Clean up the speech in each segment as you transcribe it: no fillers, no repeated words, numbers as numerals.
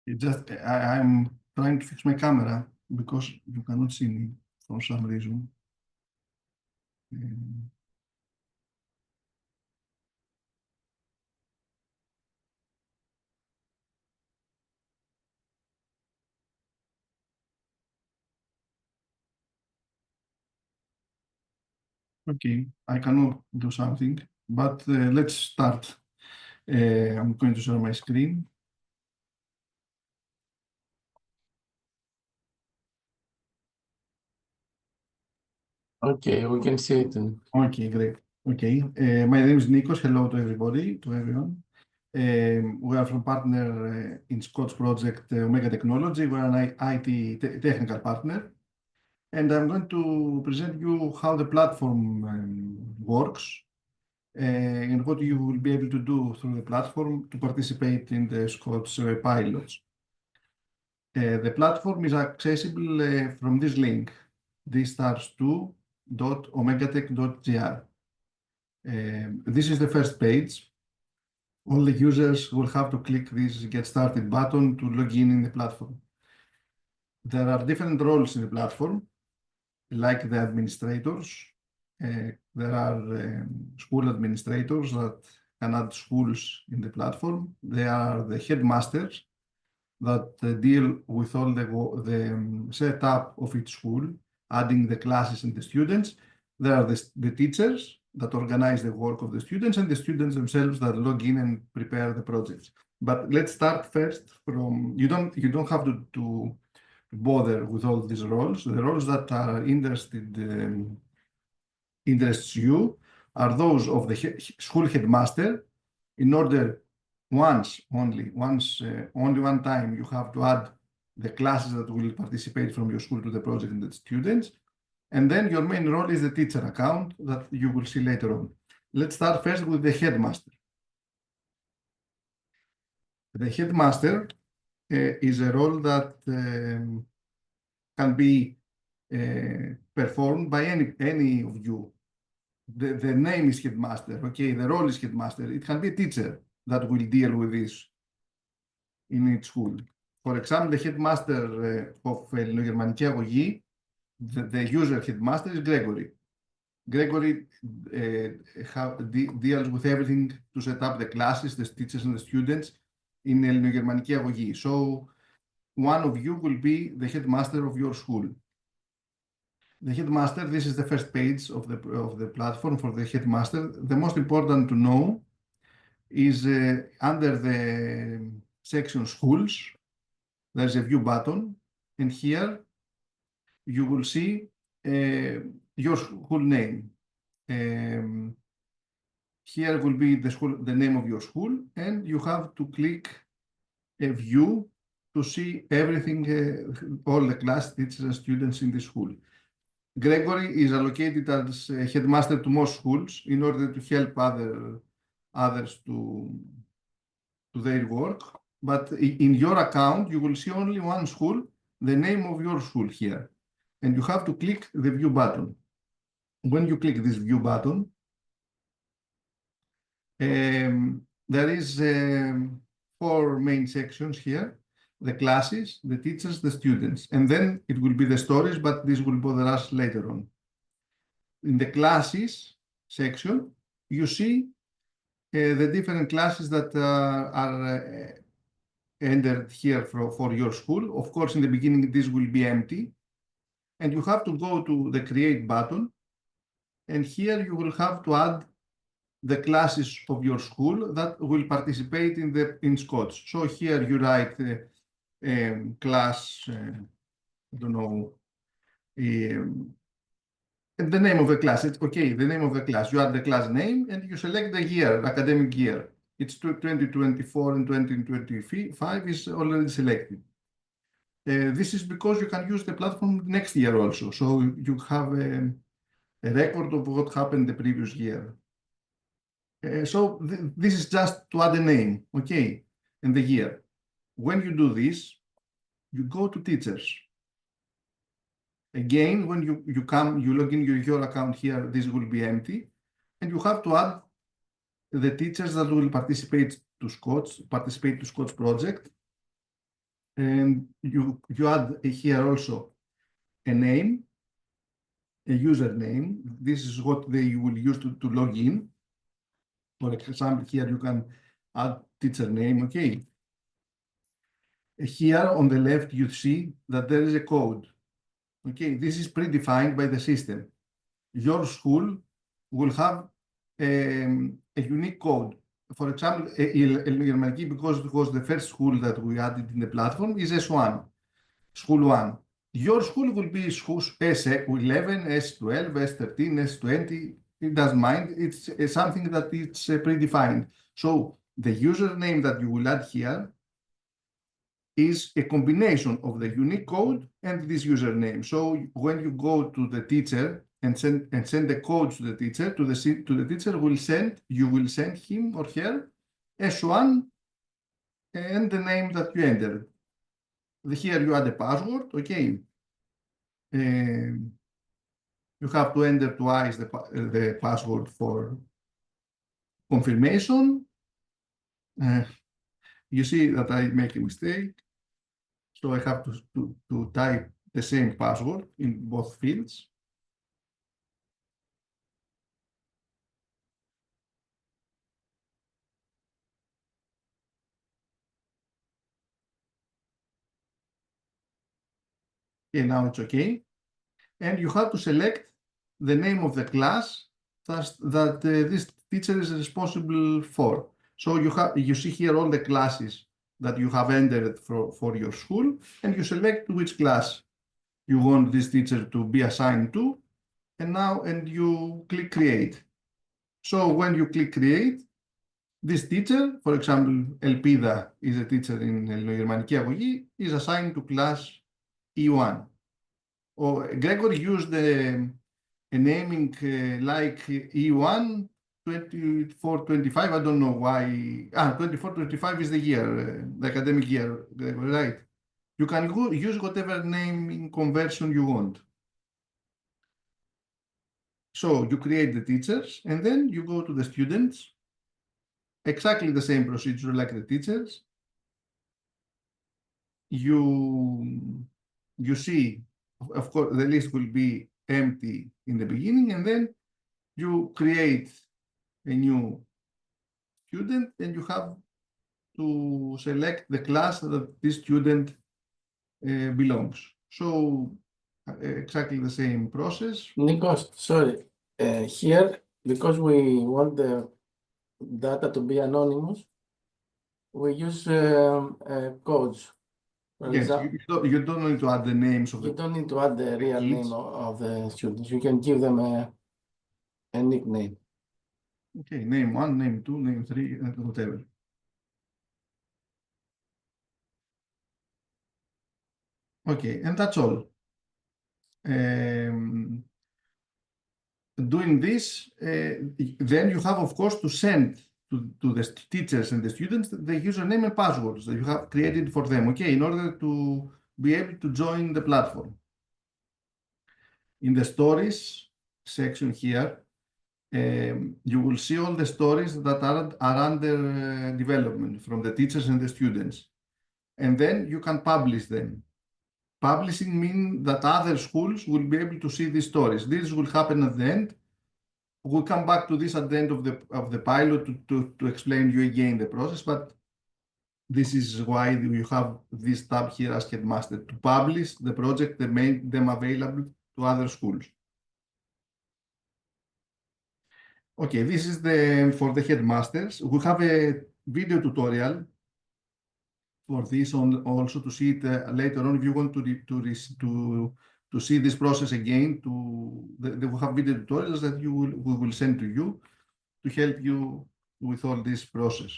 I'm trying to fix my camera because you cannot see me for some reason. Okay, I cannot do something, but let's start. I'm going to share my screen. Okay, we can see it. Okay, great. Okay, my name is Nikos. Hello to everybody, to everyone. We are from partner in Scots project Omega Technology. We are an IT technical partner. And I'm going to present you how the platform works and what you will be able to do through the platform to participate in the Scots pilots. The platform is accessible from this link, dstars2.omegatech.gr. This is the first page. All the users will have to click this Get Started button to log in the platform. There are different roles in the platform, like the administrators. There are school administrators that can add schools in the platform. There are the headmasters that deal with all the setup of each school, adding the classes and the students. There are the teachers that organize the work of the students and the students themselves that log in and prepare the projects. But let's start first from, you don't have to bother with all these roles. The roles that are interests you are those of the school headmaster. In order, only one time, you have to add the classes that will participate from your school to the project and the students. And then your main role is the teacher account that you will see later on. Let's start first with the headmaster. The headmaster is a role that can be performed by any of you. The name is headmaster, okay? The role is headmaster. It can be a teacher that will deal with this in each school. For example, the headmaster of Ελληνογερμανική Αγωγή, the user headmaster is Gregory. Gregory deals with everything to set up the classes, the teachers and the students in Ελληνογερμανική Αγωγή. So one of you will be the headmaster of your school. The headmaster, this is the first page of the platform for the headmaster. The most important to know is under the section schools, there's a view button, and here you will see your school name. Here will be the name of your school, and you have to click a view to see everything, all the class, teachers and students in the school. Gregory is allocated as headmaster to most schools in order to help others to their work. But in your account, you will see only one school, the name of your school here. And you have to click the view button. When you click this view button, there is 4 main sections here: the classes, the teachers, the students. And then it will be the stories, but this will bother us later on. In the classes section, you see the different classes that are entered here for your school. Of course, in the beginning, this will be empty. And you have to go to the create button. And here you will have to add the classes of your school that will participate in Scots. So here you write class, I don't know, the name of the class. It's okay, the name of the class. You add the class name and you select the year, academic year. It's 2024 and 2025 is already selected. This is because you can use the platform next year also. So you have a record of what happened the previous year. So this is just to add a name, okay, and the year. When you do this, you go to teachers. Again, when you log in your account here, this will be empty, and you have to add the teachers that will participate to Scots project. And you add here also a name, a username. This is what they will use to log in. For example, here you can add teacher name, okay? Here on the left, you see that there is a code. Okay, this is predefined by the system. Your school will have a unique code. For example, Elmegirmaki, because it was the first school that we added in the platform, is S1, school 1. Your school will be school S11, S12, S13, S20. It doesn't mind. It's something that it's predefined. So the username that you will add here is a combination of the unique code and this username. So when you go to the teacher and send the code to the teacher, the teacher you will send him or her S1 and the name that you entered. Here you add a password, okay. You have to enter twice the password for confirmation. You see that I make a mistake. So I have to type the same password in both fields. Okay, now it's okay. And you have to select the name of the class that this teacher is responsible for. So you see here all the classes that you have entered for your school, and you select which class you want this teacher to be assigned to, and you click create. So when you click create, this teacher, for example, Elpida is a teacher in Ελληνογερμανική Αγωγή, is assigned to class E1. Or Gregory used a naming like E1, 24-25, I don't know why. 24-25 is the year, the academic year, right? You can use whatever naming conversion you want. So you create the teachers, and then you go to the students. Exactly the same procedure like the teachers. You see, of course, the list will be empty in the beginning, and then you create a new student, and you have to select the class that this student belongs. So exactly the same process. Nikos, sorry. Here, because we want the data to be anonymous, we use codes. For Yes, example, you don't need to add the names of you the don't need to add the real kids. name of the students. You can give them a nickname. Okay, name 1, name 2, name 3, and whatever. Okay, and that's all. Doing this, then you have, of course, to send to the teachers and the students the username and passwords that you have created for them, okay, in order to be able to join the platform. In the stories section here, you will see all the stories that are under development from the teachers and the students. And then you can publish them. Publishing means that other schools will be able to see these stories. This will happen at the end. We'll come back to this at the end of the pilot to explain you again the process, but this is why you have this tab here as Headmaster, to publish the project and make them available to other schools. Okay, this is for the headmasters. We have a video tutorial for this also to see it later on. If you want to see this process again, we have video tutorials that we will send to you to help you with all this process.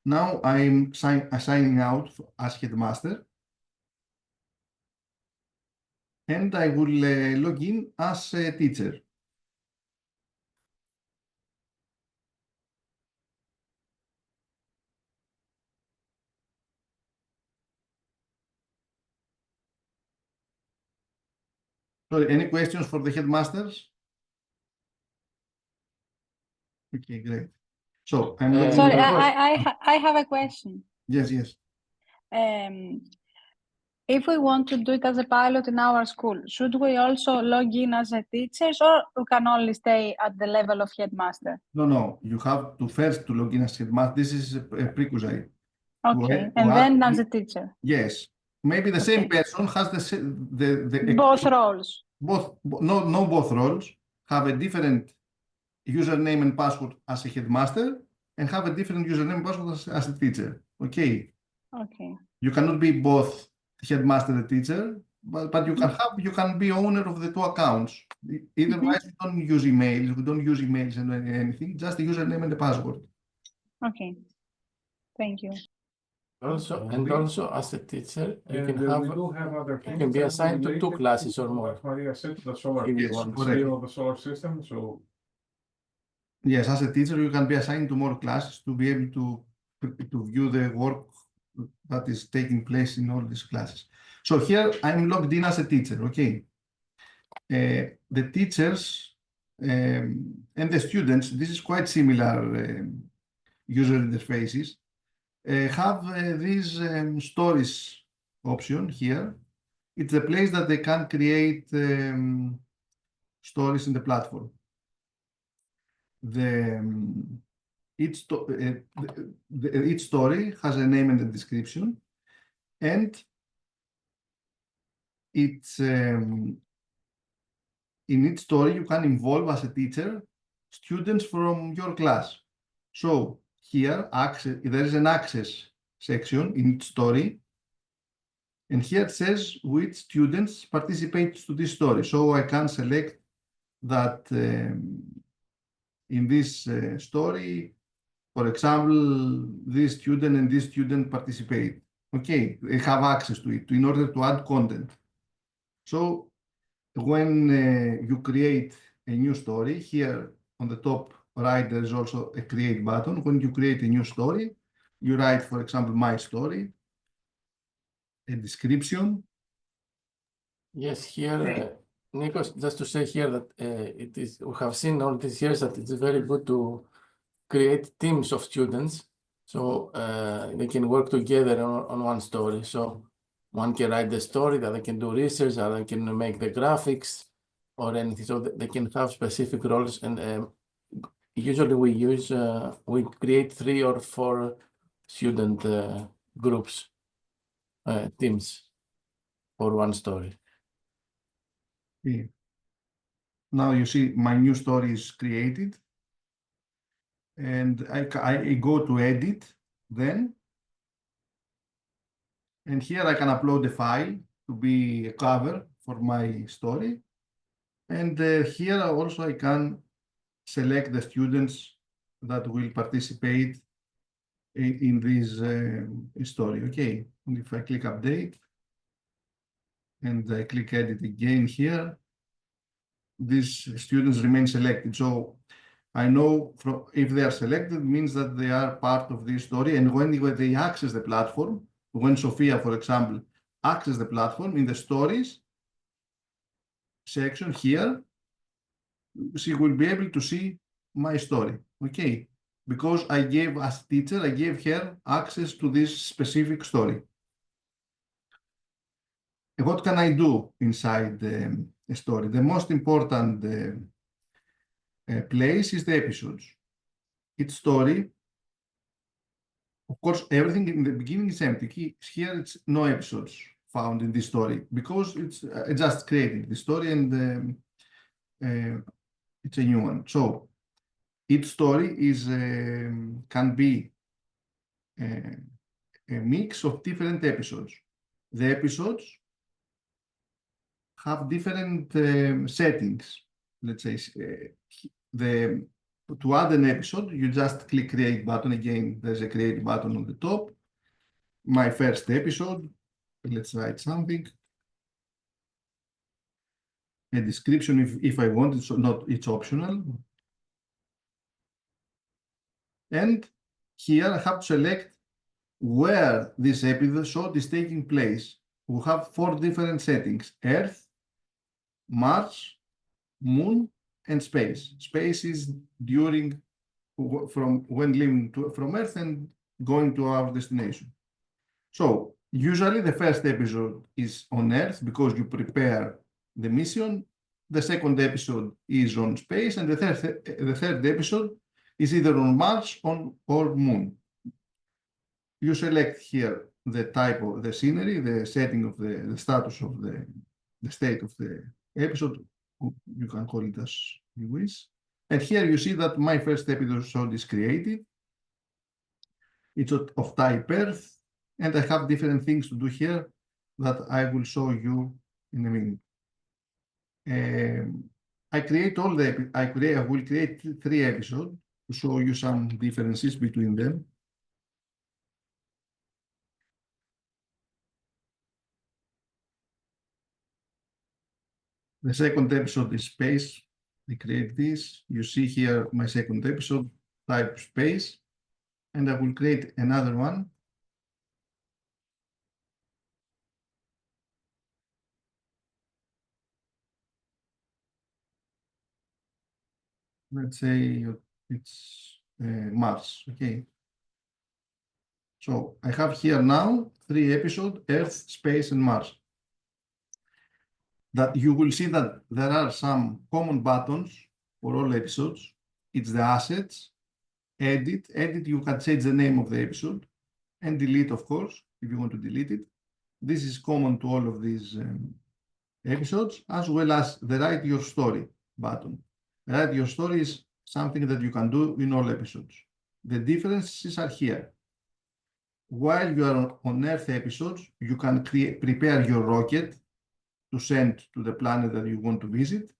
Now I'm signing out as headmaster, and I will log in as a teacher. So, any questions for the headmasters? Okay, great. So I'm looking. Sorry, I have a question. Yes, yes. If we want to do it as a pilot in our school, should we also log in as a teacher, or we can only stay at the level of headmaster? No, you have to first to log in as headmaster. This is a prerequisite. Okay, To and then act- as a teacher. Yes, maybe the same Okay. person has the Both roles. no both roles have a different username and password as a headmaster and have a different username and password as a teacher. Okay, Okay. you cannot be both headmaster and teacher, but you can be owner of the two accounts. Otherwise, we don't use emails. We don't use emails and anything. Just the username and the password. Okay. Thank you. Also, as a teacher, you And can we do have other you can be things assigned to 2 related classes or to more. what Maria said, the solar, If you Yes, want. correct. scale of the solar system. So Yes, as a teacher, you can be assigned to more classes to be able to view the work that is taking place in all these classes. So here I'm logged in as a teacher, okay? The teachers and the students, this is quite similar user interfaces, have this stories option here. It's a place that they can create stories in the platform. Each story has a name and a description, and it's in each story you can involve as a teacher students from your class. So here there is an access section in each story, and here it says which students participate to this story. So I can select that in this story, for example, this student and this student participate. Okay, they have access to it in order to add content. So when you create a new story, here on the top right, there is also a create button. When you create a new story, you write, for example, my story, a description. Yes, here, Nikos, just to say here that we have seen all these years that it's very good to create teams of students, so they can work together on one story. So one can write the story, the other can do research, the other can make the graphics or anything. So they can have specific roles, and usually we create 3 or 4 student groups, teams for one story. Okay. Now you see my new story is created, and I go to edit then, and here I can upload a file to be a cover for my story, and here also I can select the students that will participate in this story. Okay, and if I click update and I click edit again here, these students remain selected. So I know if they are selected, means that they are part of this story. And when they access the platform, when Sophia, for example, access the platform in the stories section here, she will be able to see my story. Okay, because I gave, as teacher, I gave her access to this specific story. And what can I do inside a story? The most important place is the episodes. Each story, of course, everything in the beginning is empty. Here it's no episodes found in this story because it's just created the story, and it's a new one. So each story is can be a mix of different episodes. The episodes have different settings. Let's say to add an episode, you just click create button. Again, there's a create button on the top. My first episode, let's write something. A description if I want, it's optional. And here I have to select where this episode is taking place. We have 4 different settings: Earth, Mars, Moon, and space. Space is from when leaving from Earth and going to our destination. So Usually the first episode is on Earth because you prepare the mission. The second episode is on space, and the third episode is either on Mars or Moon. You select here the type of the scenery, the setting of the status of the state of the episode. You can call it as you wish. And here you see that my first episode is created. It's of type Earth, and I have different things to do here that I will show you in a minute. I will create 3 episodes to show you some differences between them. The second episode is space. I create this. You see here my second episode, type space, and I will create another one. Let's say it's Mars, okay? So I have here now 3 episodes, Earth, space, and Mars. That you will see that there are some common buttons for all episodes. It's the assets, edit, you can change the name of the episode, and delete, of course, if you want to delete it. This is common to all of these episodes, as well as the write your story button. Write your story is something that you can do in all episodes. The differences are here. While you are on Earth episodes, you can prepare your rocket to send to the planet that you want to visit.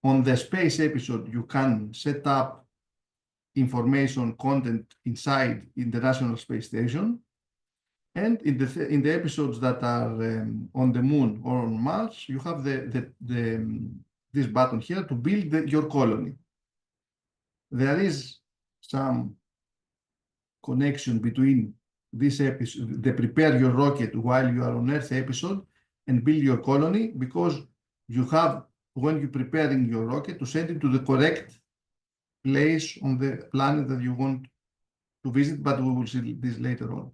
On the space episode, you can set up information content inside International Space Station. And in the episodes that are on the Moon or on Mars, you have this button here to build your colony. There is some connection between this episode, the prepare your rocket while you are on Earth episode, and build your colony, because you have, when you're preparing your rocket, to send it to the correct place on the planet that you want to visit, but we will see this later on.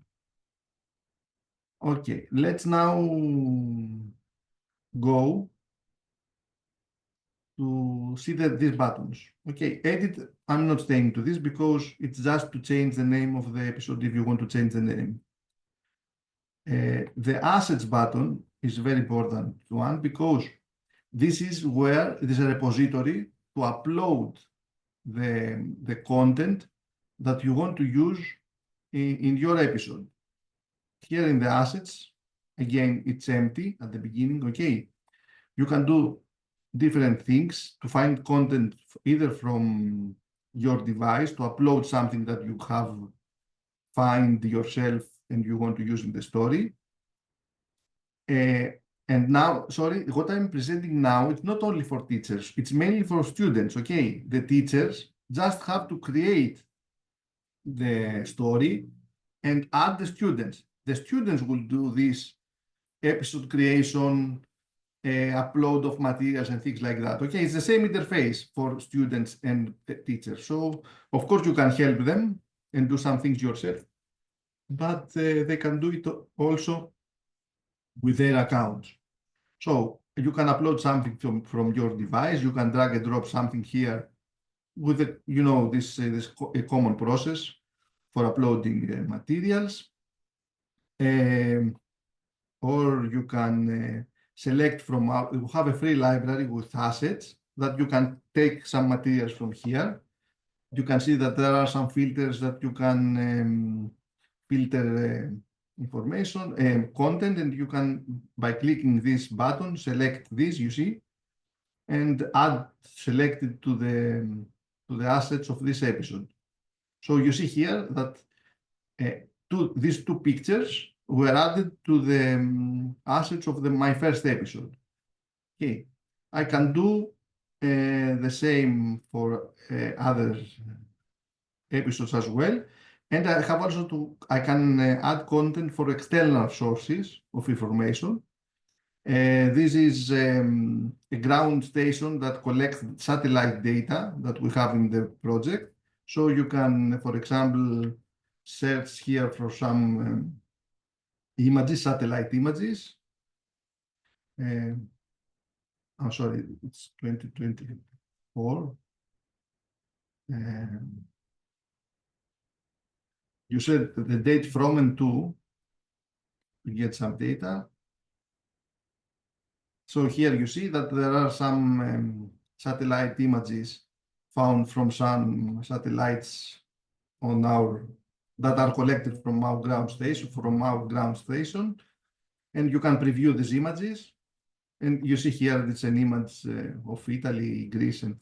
Okay, let's now go to see these buttons. Okay, edit, I'm not staying to this because it's just to change the name of the episode if you want to change the name. The assets button is very important one, because this is where it is a repository to upload the content that you want to use in your episode. Here in the assets, again, it's empty at the beginning, okay? You can do different things to find content either from your device, to upload something that you have find yourself and you want to use in the story. And now, sorry, what I'm presenting now, it's not only for teachers, it's mainly for students, okay? The teachers just have to create the story and add the students. The students will do this episode creation, upload of materials and things like that. Okay, it's the same interface for students and teachers. So, of course, you can help them and do some things yourself, but they can do it also with their accounts. So you can upload something from your device. You can drag and drop something here with the, you know, this a common process for uploading materials. Or you can select from we have a free library with assets that you can take some materials from here. You can see that there are some filters that you can filter information, content, and you can, by clicking this button, select this, you see, and select it to the assets of this episode. So you see here that these 2 pictures were added to the assets of my first episode. Okay, I can do the same for other episodes as well. And I have also I can add content for external sources of information. This is a ground station that collects satellite data that we have in the project. So you can, for example, search here for some images, satellite images. I'm sorry, it's 2024. You said the date from and to get some data. So here you see that there are some satellite images found from some satellites on that are collected from our ground station, and you can preview these images. And you see here it's an image of Italy, Greece, and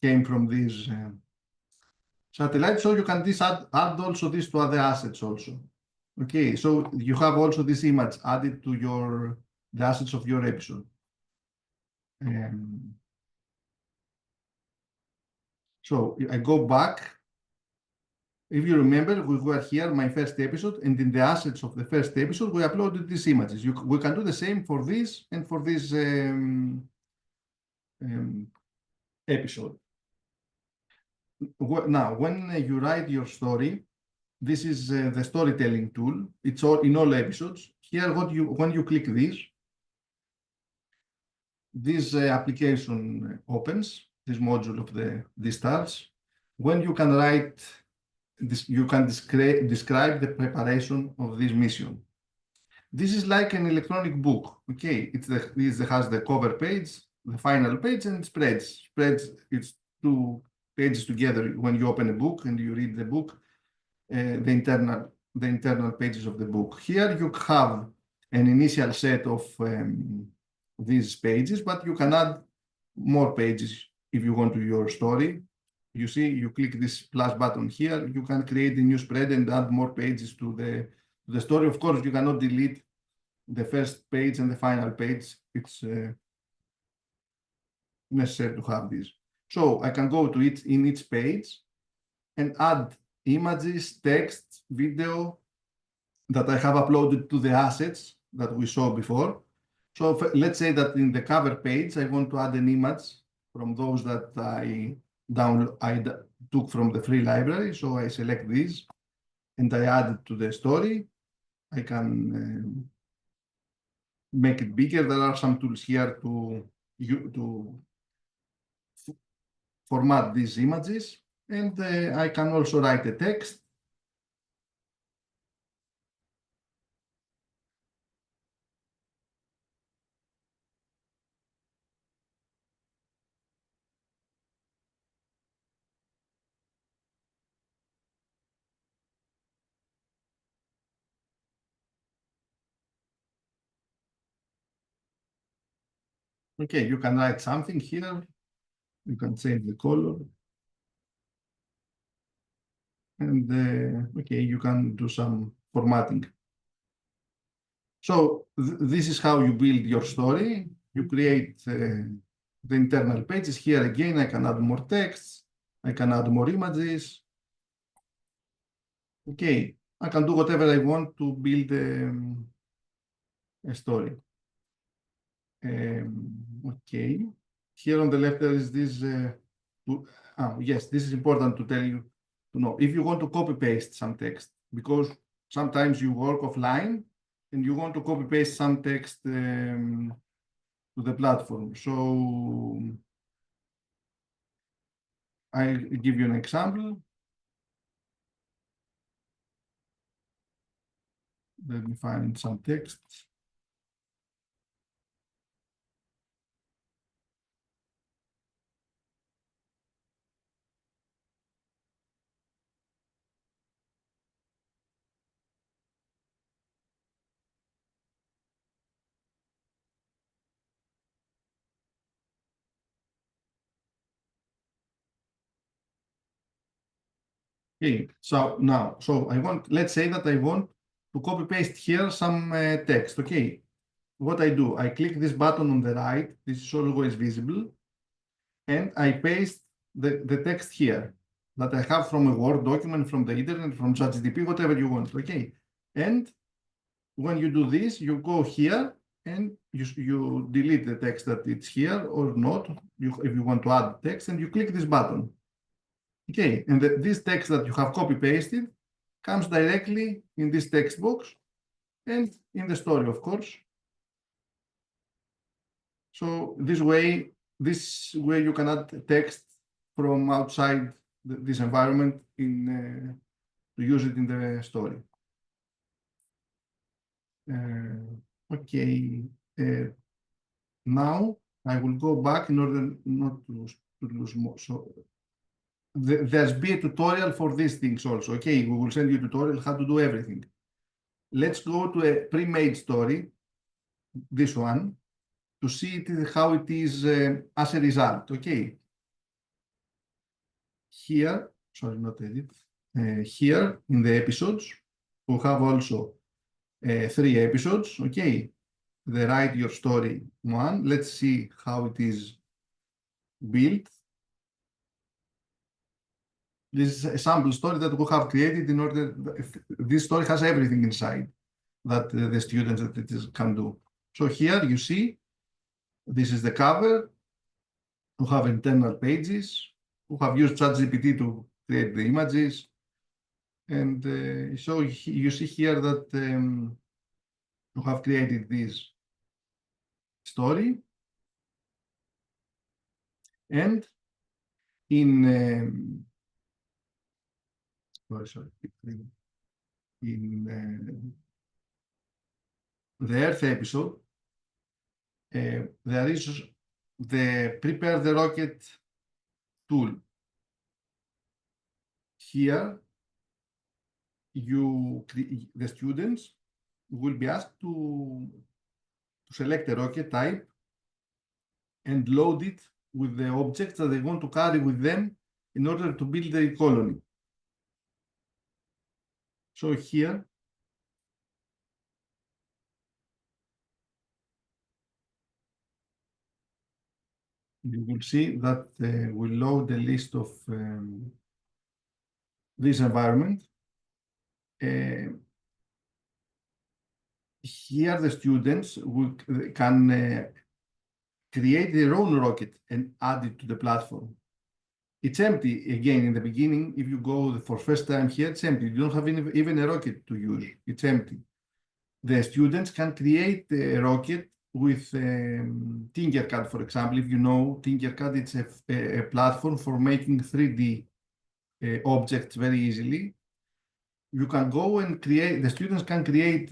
came from these satellites. So you can add also this to other assets also. Okay, so you have also this image added to the assets of your episode. So I go back. If you remember, we were here, my first episode, and in the assets of the first episode, we uploaded these images. We can do the same for this and for this episode. Now, when you write your story, this is the storytelling tool. It's all in all episodes. Here, when you click this application opens, this module of the stars. When you can write this, you can describe the preparation of this mission. This is like an electronic book. Okay, it has the cover page, the final page, and spreads. It's 2 pages together when you open a book and you read the book. The internal pages of the book. Here you have an initial set of these pages, but you can add more pages if you want to your story. You see, you click this plus button here, you can create a new spread and add more pages to the story. Of course, you cannot delete the first page and the final page. It's necessary to have this. So I can go to each page and add images, text, video that I have uploaded to the assets that we saw before. So let's say that in the cover page, I want to add an image from those that I took from the free library. So I select this and I add it to the story. I can make it bigger. There are some tools here to format these images. And I can also write a text. Okay, you can write something here. You can change the color. And okay, you can do some formatting. So this is how you build your story. You create the internal pages. Here again, I can add more text. I can add more images. Okay, I can do whatever I want to build a story. Okay, here on the left there is this. Yes, this is important to tell you to know. If you want to copy paste some text, because sometimes you work offline and you want to copy paste some text to the platform. So I'll give you an example. Let me find some text. Okay, so now, let's say that I want to copy paste here some text. Okay, what I do, I click this button on the right, this is always visible, and I paste the text here that I have from a Word document, from the internet, from ChatGPT, whatever you want. Okay, and when you do this, you go here and you delete the text that it's here or not, if you want to add text, and you click this button. Okay, and this text that you have copy pasted comes directly in this text box and in the story, of course. So this way you can add text from outside this environment to use it in the story. Okay. Now I will go back in order not to lose more. So there's be a tutorial for these things also. Okay, we will send you a tutorial how to do everything. Let's go to a pre-made story, this one, to see how it is as a result. Okay. Here, sorry, not edit. Here in the episodes, we have also 3 episodes. Okay. The Write Your Story one. Let's see how it is built. This is a sample story that we have created in order. This story has everything inside that the students can do. So here you see, this is the cover. We have internal pages. We have used ChatGPT to create the images. And so you see here that we have created this story. And in the Earth episode, there is the Prepare the Rocket tool. Here, the students will be asked to select a rocket type and load it with the objects that they want to carry with them in order to build a colony. So here, you will see that we load a list of this environment. Here the students can create their own rocket and add it to the platform. It's empty again in the beginning. If you go for first time here, it's empty. You don't have even a rocket to use. It's empty. The students can create a rocket with Tinkercad, for example. If you know Tinkercad, it's a platform for making 3D objects very easily. You can go and create, the students can create,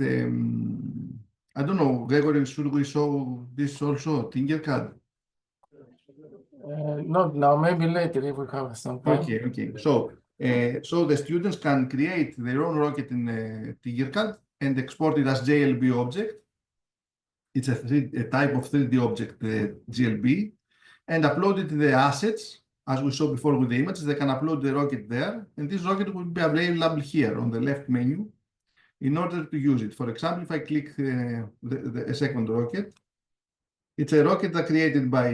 I don't know, Gregory, should we show this also, Tinkercad? Not now, maybe later if we have some time. Okay. So the students can create their own rocket in Tinkercad and export it as JLB object. It's a type of 3D object, the GLB, and upload it to the assets. As we saw before with the images, they can upload the rocket there, and this rocket will be available here on the left menu in order to use it. For example, if I click a second rocket, it's a rocket that created by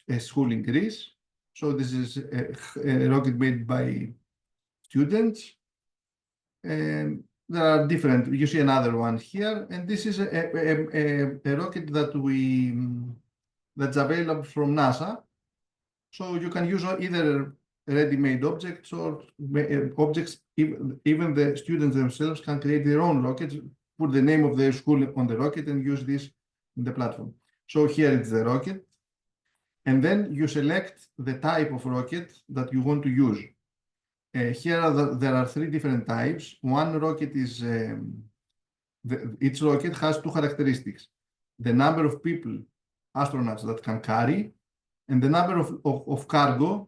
a school in Greece. So this is a rocket made by students. And there are different, you see another one here, and this is a rocket that's available from NASA. So you can use either ready-made objects or objects, even the students themselves can create their own rockets, put the name of their school on the rocket and use this in the platform. So here it's the rocket. And then you select the type of rocket that you want to use. Here there are 3 different types. One rocket is, each rocket has 2 characteristics. The number of people, astronauts that can carry, and the number of cargo,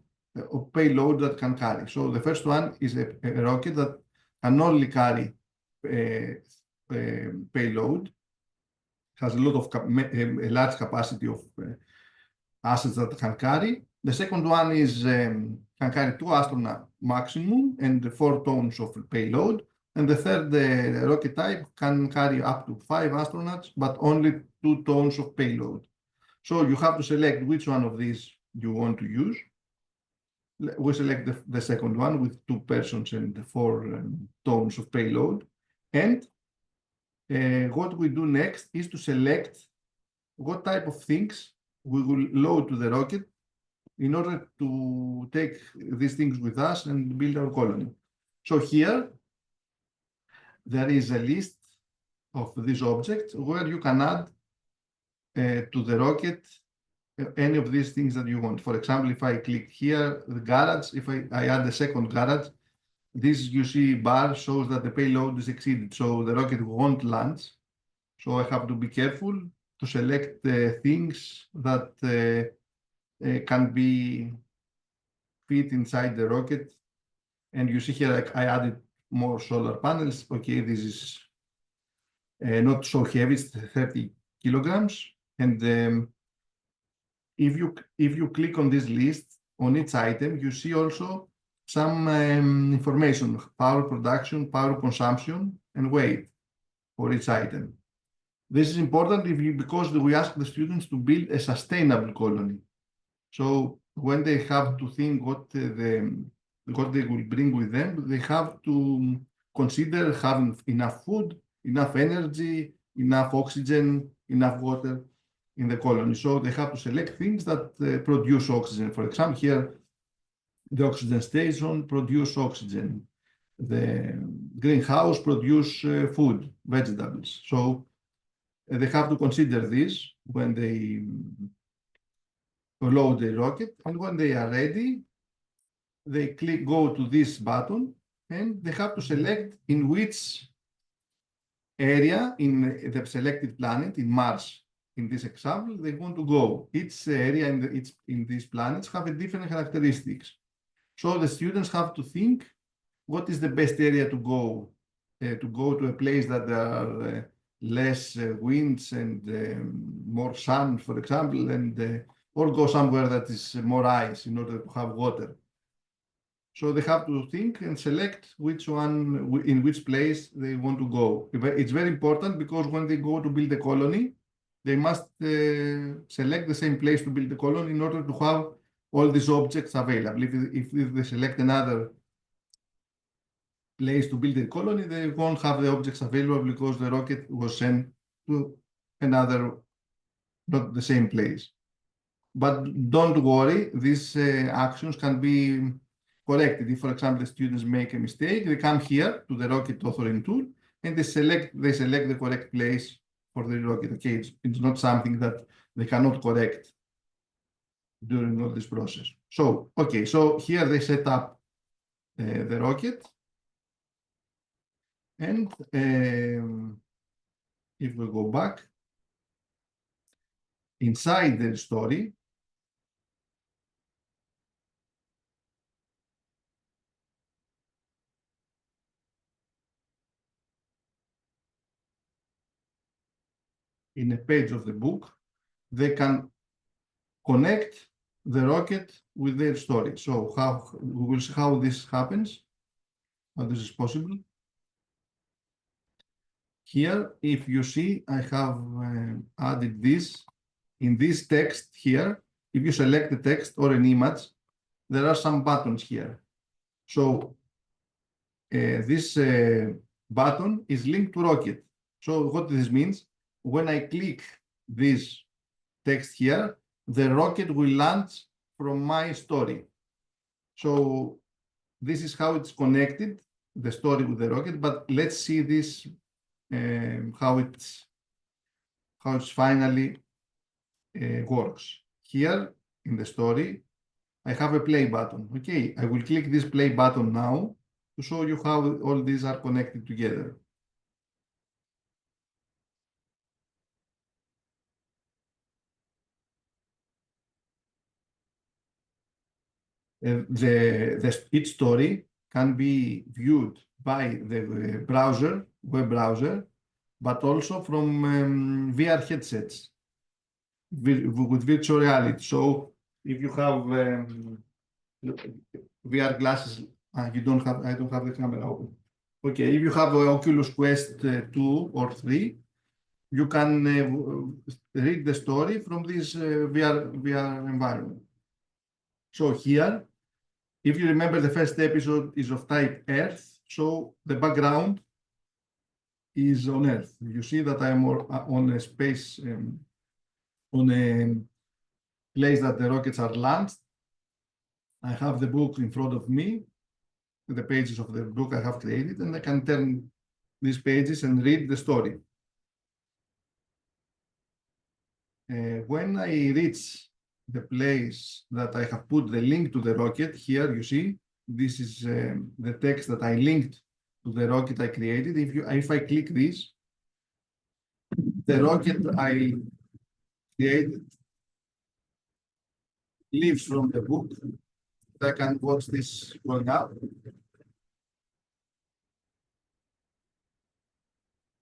of payload that can carry. So the first one is a rocket that can only carry payload, has a lot of a large capacity of assets that can carry. The second one is can carry 2 astronauts maximum and 4 tons of payload. And the third rocket type can carry up to 5 astronauts, but only 2 tons of payload. So you have to select which one of these you want to use. We select the second one with 2 persons and 4 tons of payload. And what we do next is to select what type of things we will load to the rocket in order to take these things with us and build our colony. So here, there is a list of these objects where you can add to the rocket any of these things that you want. For example, if I click here, the garage, if I add the second garage, this you see bar shows that the payload is exceeded, so the rocket won't launch. So I have to be careful to select things that can be fit inside the rocket. And you see here, I added more solar panels. Okay, this is not so heavy, it's 30 kilograms. And if you click on this list, on each item, you see also some information, power production, power consumption, and weight for each item. This is important because we ask the students to build a sustainable colony. So when they have to think what they will bring with them, they have to consider having enough food, enough energy, enough oxygen, enough water in the colony. So they have to select things that produce oxygen. For example, here, the oxygen station produce oxygen. The greenhouse produce food, vegetables. So they have to consider this when they load the rocket. And when they are ready, they go to this button, and they have to select in which area in the selected planet, in Mars, in this example, they want to go. Each area in these planets have a different characteristics. So the students have to think what is the best area to go to a place that there are less winds and more sun, for example, and or go somewhere that is more ice in order to have water. So they have to think and select which one, in which place they want to go. It's very important because when they go to build a colony, they must select the same place to build the colony in order to have all these objects available. If they select another place to build a colony, they won't have the objects available because the rocket was sent to another, not the same place. But don't worry, these actions can be corrected. If, for example, the students make a mistake, they come here to the rocket authoring tool and they select the correct place for the rocket. Okay, it's not something that they cannot correct during all this process. So, okay, so here they set up the rocket. And if we go back, inside the story, in a page of the book, they can connect the rocket with their story. So we will see how this happens, how this is possible. Here, if you see, I have added this. In this text here, if you select the text or an image, there are some buttons here. So this button is linked to rocket. So what this means, when I click this text here, the rocket will launch from my story. So this is how it's connected, the story with the rocket, but let's see this, how it's finally works. Here in the story, I have a play button. Okay, I will click this play button now to show you how all these are connected together. Each story can be viewed by the browser, web browser, but also from VR headsets with virtual reality. So if you have VR glasses, I don't have the camera open. Okay, if you have Oculus Quest 2 or 3, you can read the story from this VR environment. So here, if you remember, the first episode is of type Earth, so the background is on Earth. You see that I'm on a space, on a place that the rockets are launched. I have the book in front of me, the pages of the book I have created, and I can turn these pages and read the story. When I reach the place that I have put the link to the rocket, here you see, this is the text that I linked to the rocket I created. If I click this, the rocket I created leaves from the book. I can watch this going up.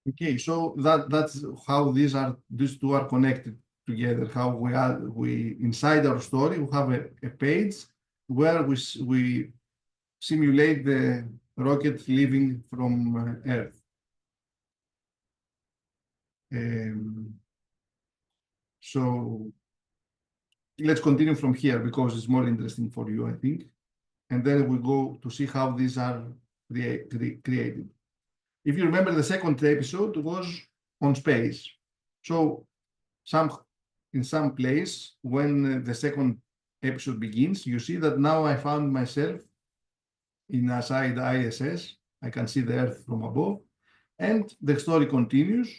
Okay, so that's how these two are connected together. How we inside our story we have a page where we simulate the rocket leaving from Earth. So let's continue from here because it's more interesting for you, I think. And then we go to see how these are created. If you remember, the second episode was on space. So in some place, when the second episode begins, you see that now I found myself inside ISS. I can see the Earth from above. And the story continues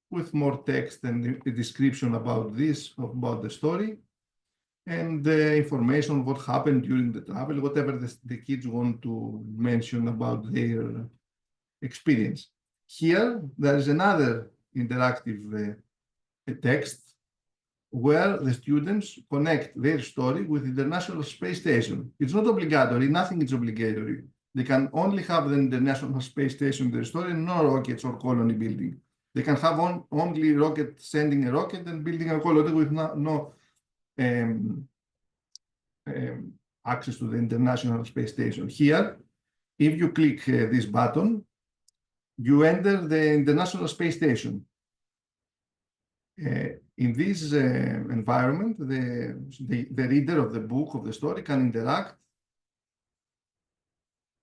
with more text and a description about the story, and the information what happened during the travel, whatever the kids want to mention about their experience. Here, there is another interactive text where the students connect their story with the International Space Station. It's not obligatory, nothing is obligatory. They can only have the International Space Station in their story, no rockets or colony building. They can have only rocket sending a rocket and building a colony with no access to the International Space Station. Here, if you click this button, you enter the International Space Station. In this environment, the reader of the book, of the story, can interact,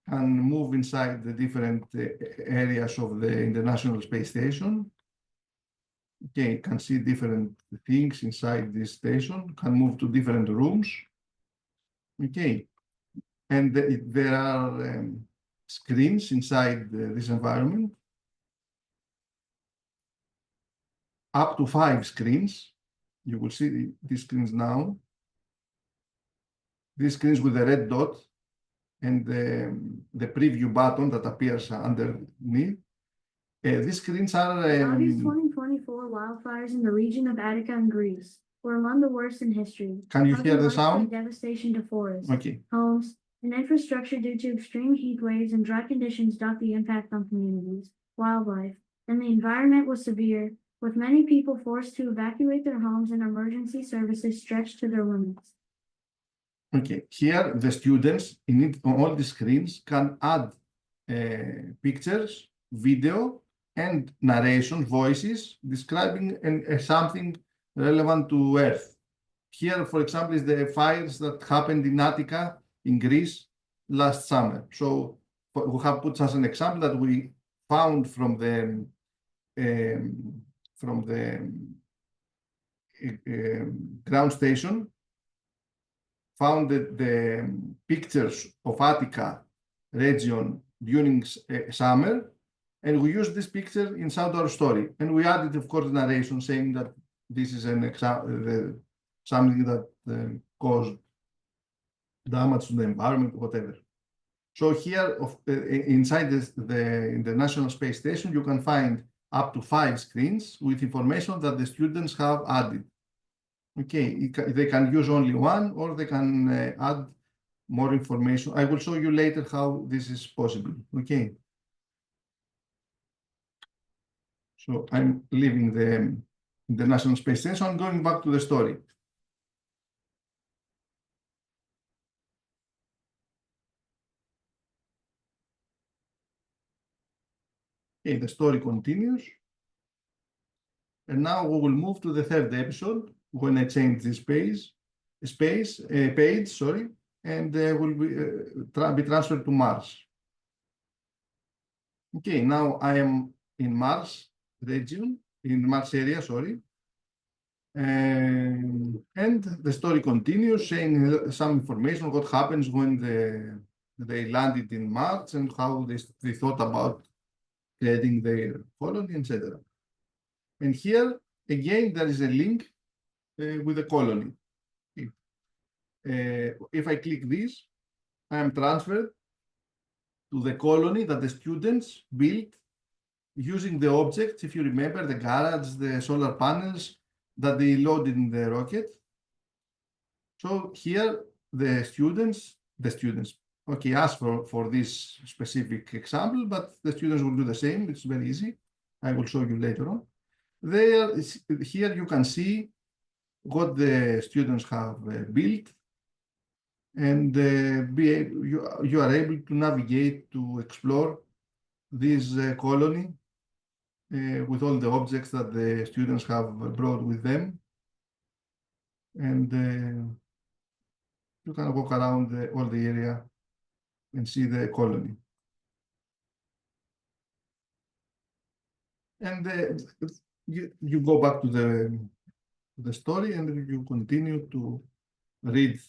can move inside the different areas of the International Space Station. Okay, can see different things inside this station, can move to different rooms. Okay, and there are screens inside this environment, up to 5 screens. You will see these screens now. These screens with the red dot and the preview button that appears underneath. These screens are... August 2024 wildfires in the region of Attica in Greece were among the worst in history. Can you hear the causing sound? widespread devastation to forests, Okay. homes, and infrastructure due to extreme heat waves and dry conditions. The impact on communities, wildlife, and the environment was severe, with many people forced to evacuate their homes and emergency services stretched to their limits. Okay, here the students on all the screens can add pictures, video, and narration voices describing something relevant to Earth. Here, for example, is the fires that happened in Attica in Greece last summer. So we have put as an example that we found from the ground station, found the pictures of Attica region during summer, and we used this picture inside our story. And we added, of course, narration saying that this is an example, something that caused damage to the environment, whatever. So here, inside the International Space Station, you can find up to 5 screens with information that the students have added. Okay, they can use only one, or they can add more information. I will show you later how this is possible. Okay. So I'm leaving the International Space Station. I'm going back to the story. Okay, the story continues. And now we will move to the 3rd episode when I change this page, and will be transferred to Mars. Okay, now I am in Mars region, in Mars area, sorry. And the story continues, saying some information what happens when they landed in Mars and how they thought about creating their colony, etc. And here again there is a link with the colony. If I click this, I am transferred to the colony that the students built using the objects, if you remember, the garage, the solar panels that they loaded in the rocket. So here the students, okay, ask for this specific example, but the students will do the same. It's very easy. I will show you later on. Here you can see what the students have built, and you are able to navigate to explore this colony with all the objects that the students have brought with them. And you can walk around all the area and see the colony. And you go back to the story and you continue to read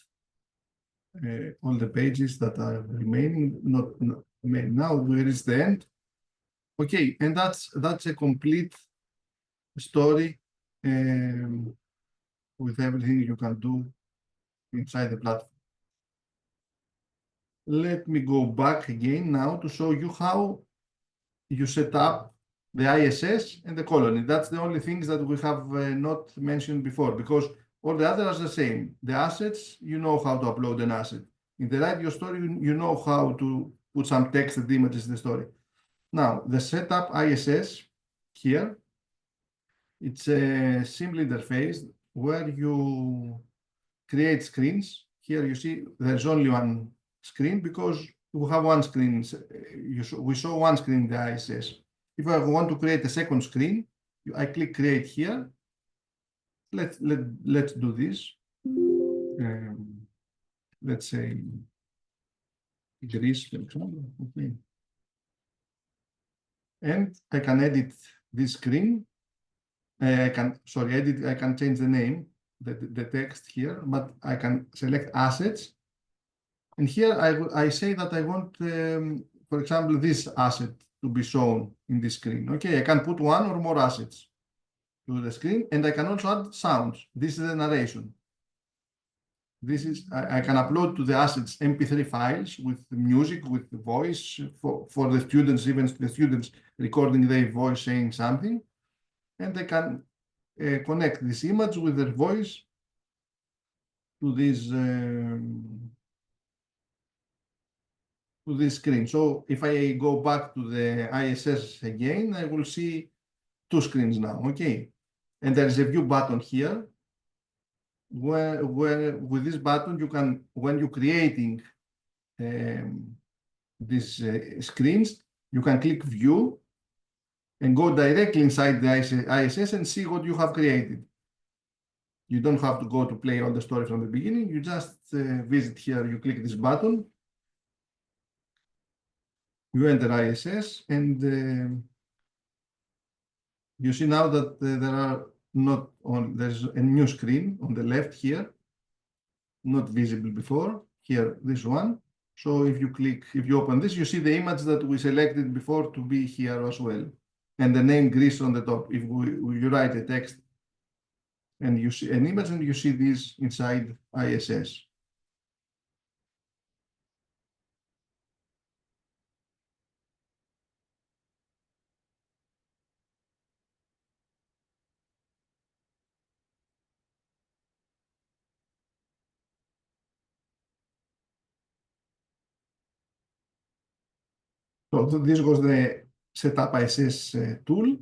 all the pages that are remaining, not now, where is the end. Okay, and that's a complete story with everything you can do inside the platform. Let me go back again now to show you how you set up the ISS and the colony. That's the only things that we have not mentioned before, because all the others are the same. The assets, you know how to upload an asset. In the Write Your Story, you know how to put some text and images in the story. Now, the setup ISS here, it's a simple interface where you create screens. Here you see there's only one screen because we have one screen. We show one screen in the ISS. If I want to create a second screen, I click create here. Let's do this. Let's say Greece, for example. Okay. And I can edit this screen. I can change the name, the text here, but I can select assets. And here I say that I want, for example, this asset to be shown in this screen. Okay, I can put one or more assets to the screen, and I can also add sounds. This is the narration. This is, I can upload to the assets MP3 files with music, with the voice for the students, even the students recording their voice saying something. And they can connect this image with their voice to this screen. So if I go back to the ISS again, I will see two screens now, okay? And there is a view button here, where with this button you can, when you're creating these screens, you can click view and go directly inside the ISS and see what you have created. You don't have to go to play all the story from the beginning. You just visit here, you click this button, you enter ISS, and you see now that there's a new screen on the left here, not visible before. Here, this one. So if you open this, you see the image that we selected before to be here as well. And the name Greece on the top. If you write a text and you see an image and you see this inside ISS. So this was the setup ISS tool.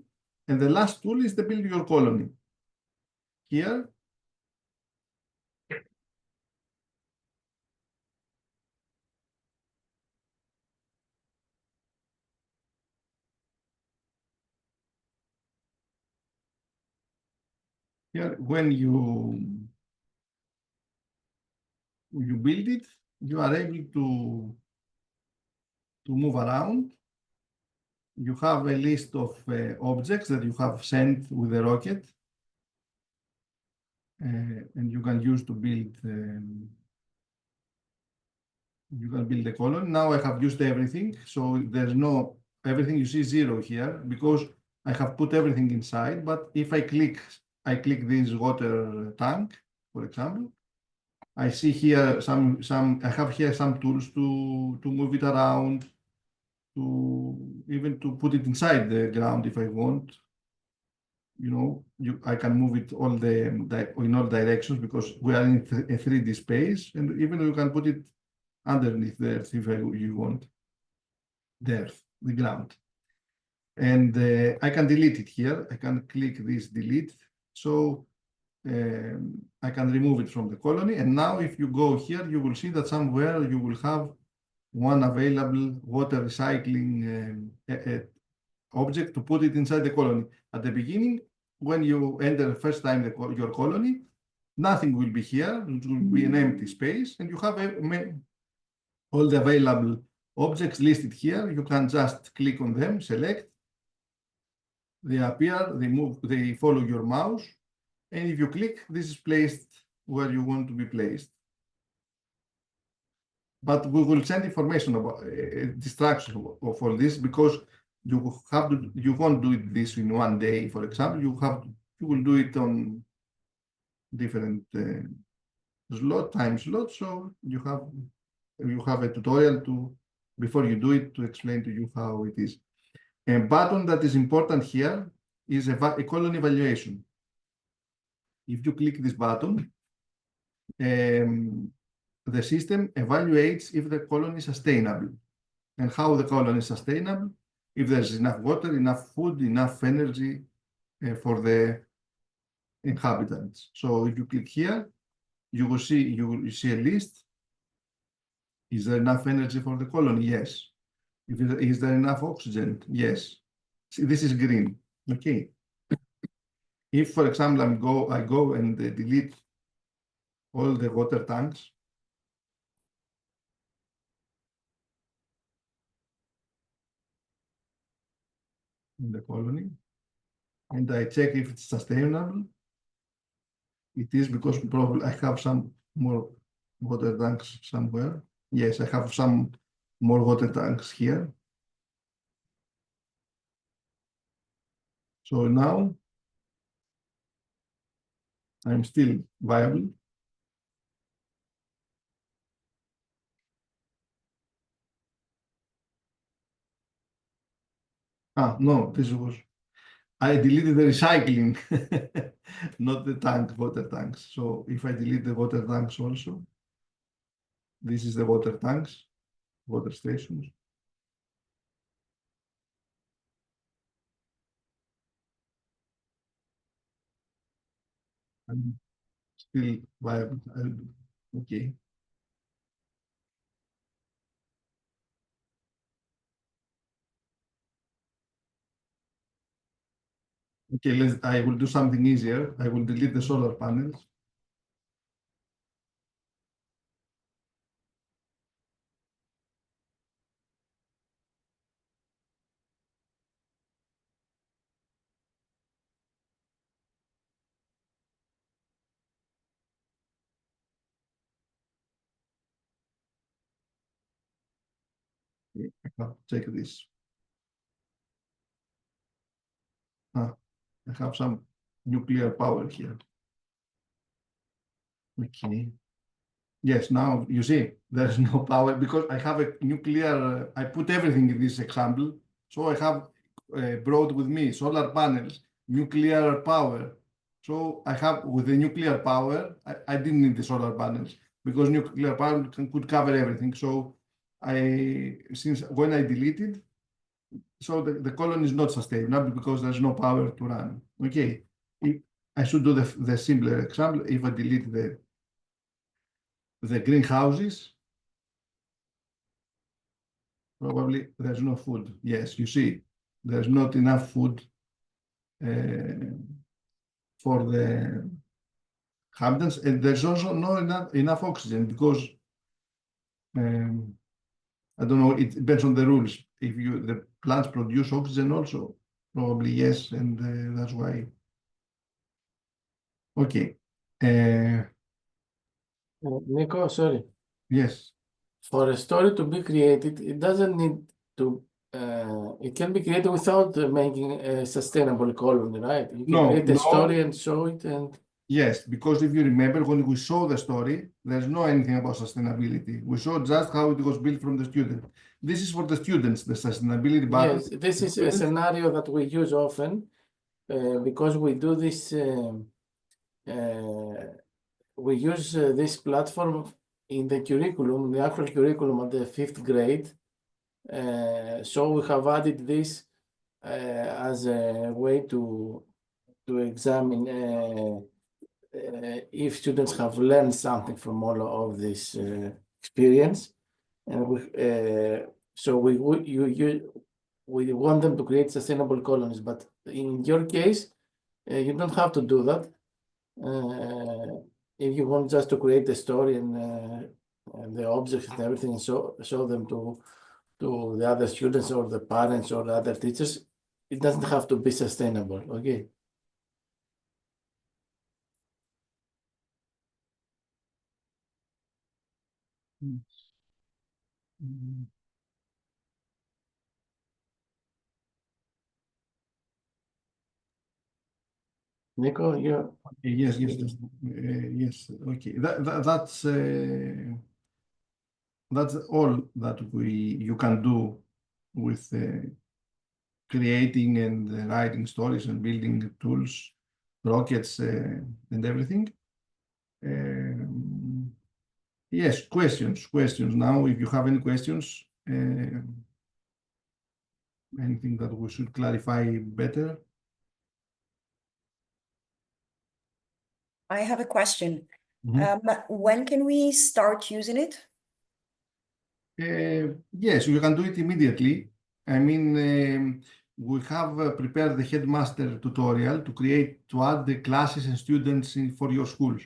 And the last tool is the build your colony. Here, when you build it, you are able to move around. You have a list of objects that you have sent with the rocket, and you can use to build You can build a colony. Now I have used everything, so there's no, everything you see 0 here because I have put everything inside. But if I click this water tank, for example, I see here I have here some tools to move it around, even to put it inside the ground if I want. You know, I can move it in all directions because we are in a 3D space, and even you can put it underneath the earth if you want the earth, the ground. And I can delete it here. I can click this delete. So I can remove it from the colony. And now if you go here, you will see that somewhere you will have one available water recycling object to put it inside the colony. At the beginning, when you enter the first time your colony, nothing will be here. It will be an empty space, and you have all the available objects listed here. You can just click on them, select. They appear, they follow your mouse, and if you click, this is placed where you want to be placed. But we will send information about distraction of all this because you won't do this in one day. For example, you will do it on different time slots. So you have a tutorial before you do it to explain to you how it is. A button that is important here is a colony evaluation. If you click this button, the system evaluates if the colony is sustainable. And how the colony is sustainable, if there's enough water, enough food, enough energy for the inhabitants. So if you click here, you will see a list. Is there enough energy for the colony? Yes. Is there enough oxygen? Yes. See, this is green. Okay. If, for example, I go and delete all the water tanks, in the colony, and I check if it's sustainable. It is because probably I have some more water tanks somewhere. Yes, I have some more water tanks here. So now I'm still viable. No, I deleted the recycling, not the water tanks. So if I delete the water tanks also, this is the water tanks, water stations. I'm still viable. Okay. Okay, I will do something easier. I will delete the solar panels. I have to check this. I have some nuclear power here. Okay. Yes, now you see there's no power because I have a nuclear, I put everything in this example. So I have brought with me solar panels, nuclear power. So I have with the nuclear power, I didn't need the solar panels because nuclear power could cover everything. So since when I deleted, so the colony is not sustainable because there's no power to run. Okay, I should do the simpler example. If I delete the greenhouses, probably there's no food. Yes, you see, there's not enough food for the inhabitants, and there's also not enough oxygen because I don't know, it depends on the rules. If the plants produce oxygen also, probably yes, and that's why. Okay. Nico, sorry. Yes. for a story to be created, it doesn't need to, it can be created without making a sustainable colony, right? You can No, create a no. story and show it, and Yes, because if you remember, when we saw the story, there's no anything about sustainability. We saw just how it was built from the student. This is for the students, the sustainability button. yes, this is a scenario that we use often because we do this. We use this platform in the curriculum, the actual curriculum at the 5th grade. So we have added this as a way to examine if students have learned something from all of this experience, and we want them to create sustainable colonies. But in your case, you don't have to do that. If you want just to create a story and the objects and everything, and show them to the other students or the parents or the other teachers, it doesn't have to be sustainable. Okay. Mm. Nico, you. Yes, yes. Okay, that's all that you can do with creating and writing stories and building tools, rockets, and everything. Yes, questions. Now, if you have any questions, anything that we should clarify better. I have a question. Mhm. When can we start using it? Yes, you can do it immediately. I mean, we have prepared the headmaster tutorial to add the classes and students for your school.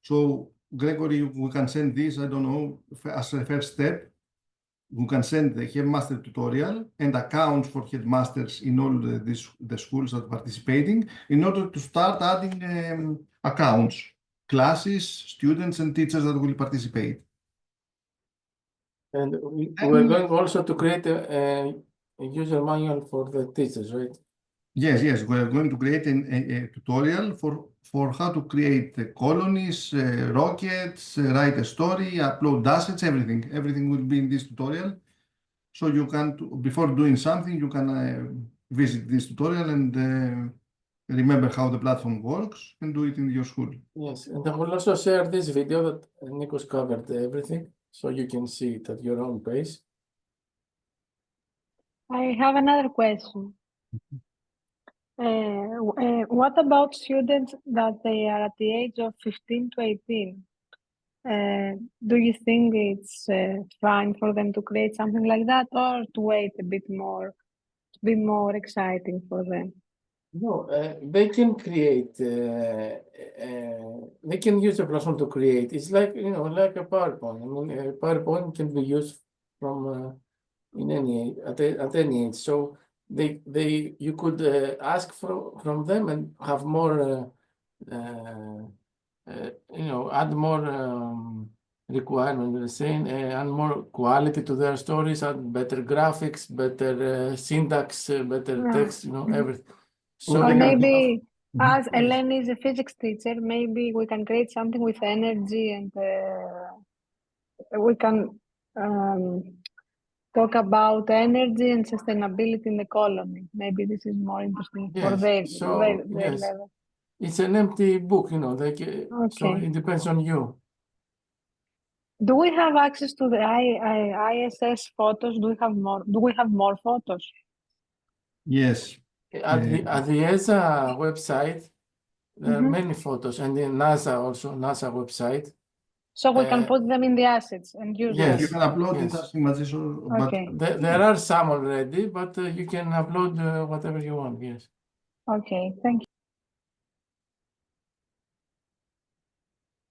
So, Gregory, we can send this, I don't know, as a first step. We can send the headmaster tutorial and accounts for headmasters in all the schools that are participating in order to start adding accounts, classes, students, and teachers that will participate. And we're going also to create a user manual for the teachers, right? Yes, we're going to create a tutorial for how to create colonies, rockets, write a story, upload assets, everything. Everything will be in this tutorial. So you can, before doing something, you can visit this tutorial and remember how the platform works and do it in your school. Yes, and I will also share this video that Nikos covered everything, so you can see it at your own pace. I have another question. What about students that they are at the age of 15 to 18? Do you think it's fine for them to create something like that, or to wait a bit more, to be more exciting for them? No, they can create, they can use a platform to create. It's like, like a PowerPoint. I mean, a PowerPoint can be used from in at any age. So you could ask from them and have more, add more requirements, and more quality to their stories, add better graphics, better syntax, better Yeah. text, everything. So Or Okay. maybe, as Yes. Eleni is a physics teacher, maybe we can create something with energy, and we can talk about energy and sustainability in the colony. Maybe this is more interesting for Yes, their so, yes. level. It's an empty book, so Okay. it depends on you. Do we have access to the ISS photos? Do we have more photos? Yes. At the ESA website, there are Mhm. many photos, and the NASA website. So we can put them in the assets and use Yes. You them. can upload it yes. as images, but Okay. There are some already, but you can upload whatever you want, yes. Okay. Thank you.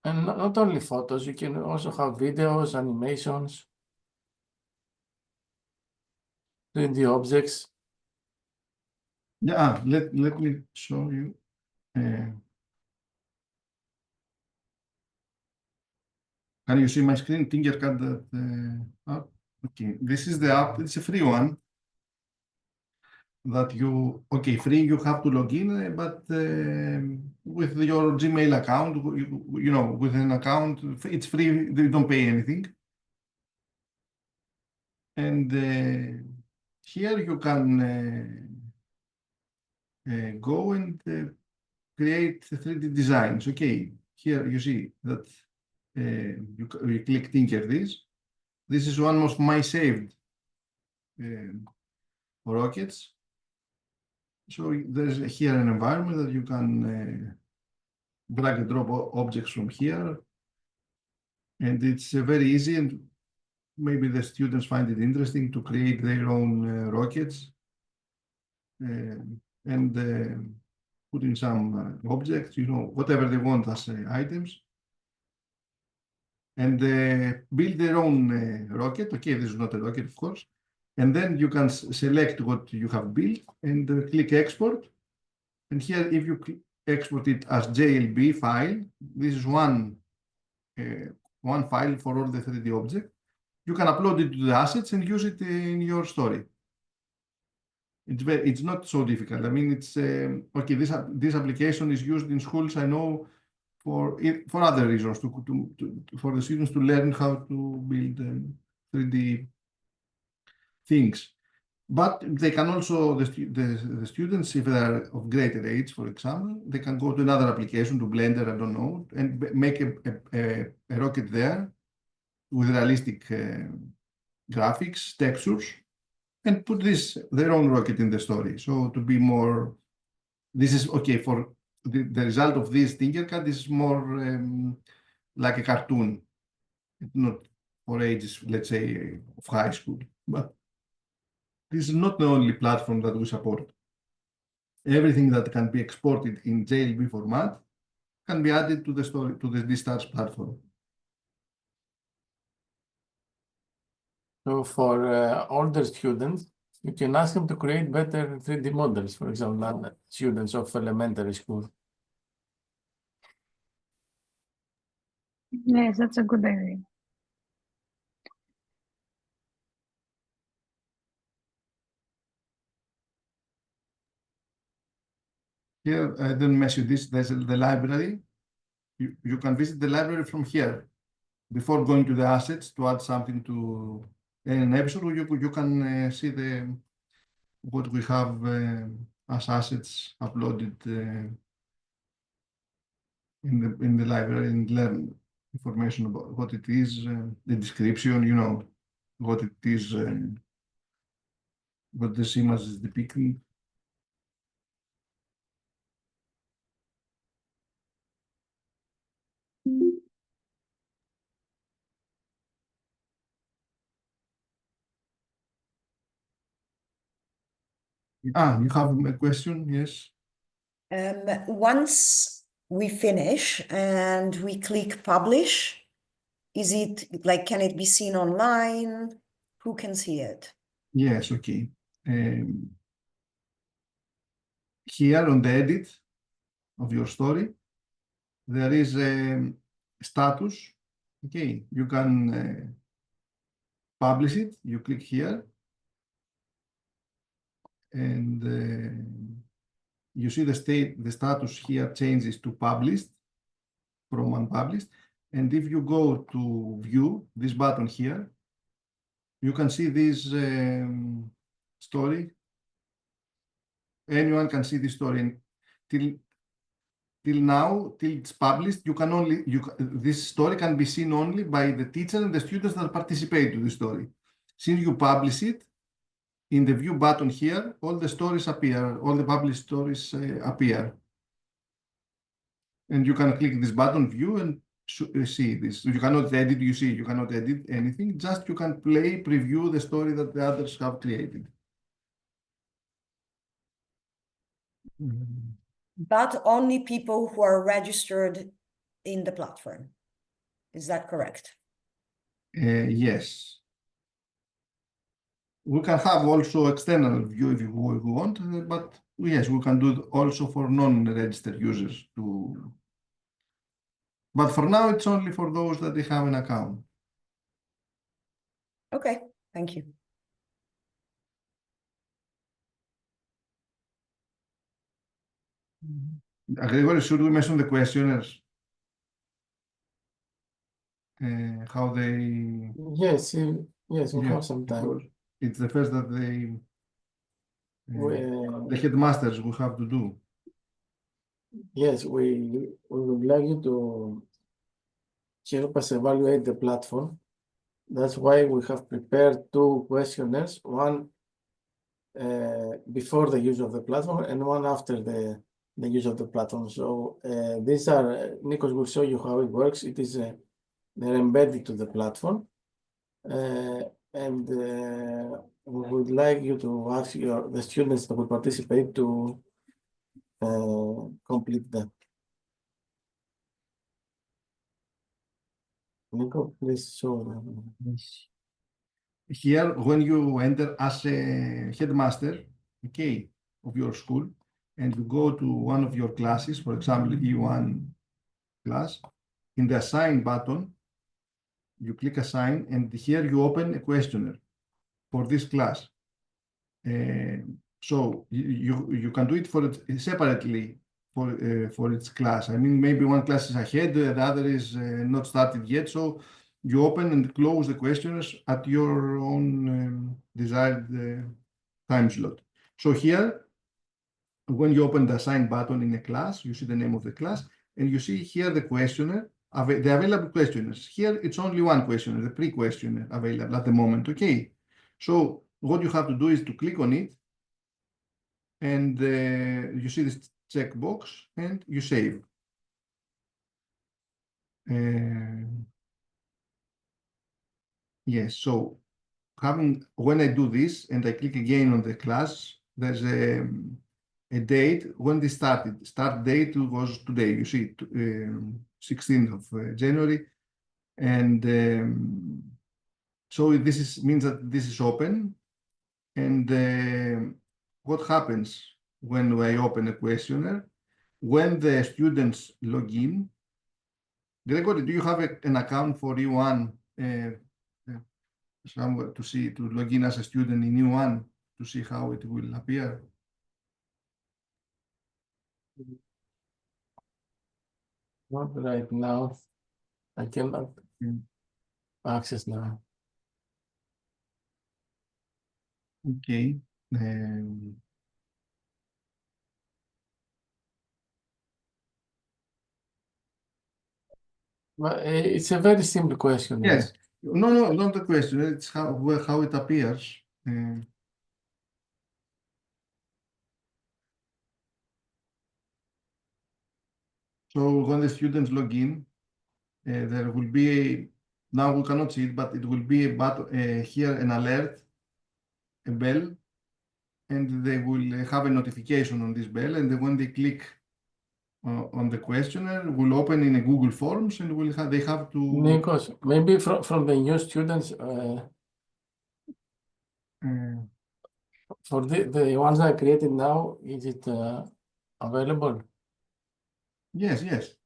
And not only photos, you can also have videos, animations, doing the objects. yeah, let me show you. Can you see my screen? Tinkercad app. Okay, this is the app. It's a free one. That free, you have to log in, but with your Gmail account, with an account, it's free, you don't pay anything. And here you can go and create 3D designs. Okay, here you see that you click Tinker this. This is one of my saved rockets. So there's here an environment that you can drag and drop objects from here. And it's very easy, and maybe the students find it interesting to create their own rockets and put in some objects, whatever they want as items. And build their own rocket. Okay, this is not a rocket, of course. And then you can select what you have built and click export. And here, if you export it as JLB file, this is one file for all the 3D objects. You can upload it to the assets and use it in your story. It's not so difficult. I mean, it's okay. This application is used in schools, I know, for other reasons, for the students to learn how to build 3D things. But they can also, the students, if they are of greater age, for example, they can go to another application, to Blender, I don't know, and make a rocket there with realistic graphics, textures, and put their own rocket in the story. So to be more, this is okay for the result of this Tinkercad is more like a cartoon. It's not for ages, let's say, of high school, but this is not the only platform that we support. Everything that can be exported in JLB format can be added to the story, to the DStars platform. So for older students, you can ask them to create better 3D models, for example, than students of elementary school. Yes, that's a good idea. Here, I didn't mention this, there's the library. You can visit the library from here before going to the assets to add something to an episode. You can see what we have as assets uploaded in the library and learn information about what it is, the description, what it is, what this image is depicting. You have a question? Yes. Once we finish and we click publish, is it like, can it be seen online? Who can see it? Yes, okay. Here on the edit of your story, there is a status. Okay, you can publish it. You click here. And you see the status here changes to published from unpublished. And if you go to view, this button here, you can see this story. Anyone can see this story. And till now, till it's published, this story can be seen only by the teacher and the students that participate to the story. Since you publish it, in the view button here, all the stories appear, all the published stories appear. And you can click this button, view, and see this. You cannot edit, you cannot edit anything, just you can preview the story that the others have created. But only people who are registered in the platform. Is that correct? Yes. We can have also external view if we want, but yes, we can do it also for non-registered users to But for now, it's only for those that they have an account. Okay, thank you. Gregory, should we mention the questionnaires? How they, Yes, yes, we yeah, have some time. because it's the first that the We, headmasters will have to do. yes, we would like you to help us evaluate the platform. That's why we have prepared two questionnaires, one before the use of the platform and one after the use of the platform. So these are, Nikos will show you how it works. It is, they're embedded to the platform. And we would like you to ask the students that will participate to complete them. Nico, please show them. Here, when you enter as a headmaster, okay, of your school, and you go to one of your classes, for example, E1 class, in the assign button, you click assign, and here you open a questionnaire for this class. So you can do it for it separately for its class. I mean, maybe one class is ahead, the other is not started yet. So you open and close the questionnaires at your own desired time slot. So here, when you open the assign button in a class, you see the name of the class, and you see here the questionnaire, the available questionnaires. Here, it's only one questionnaire, the pre-questionnaire available at the moment, okay? So what you have to do is to click on it, and you see this checkbox, and you save. Yes, so when I do this and I click again on the class, there's a date when this started. Start date was today, you see, 16th of January. And so this means that this is open. And what happens when I open a questionnaire? When the students log in, Gregory, do you have an account for E1 somewhere to log in as a student in E1 to see how it will appear? Not right now. I cannot access now. Okay. But it's a very simple question. Yes. No, not the question. It's how it appears. So when the students log in, there will be now we cannot see it, but it will be here an alert, a bell, and they will have a notification on this bell, and then when they click on the questionnaire, will open in a Google Forms, and they have to. Nikos, maybe from the new students, for the ones I created now, is it available? Yes.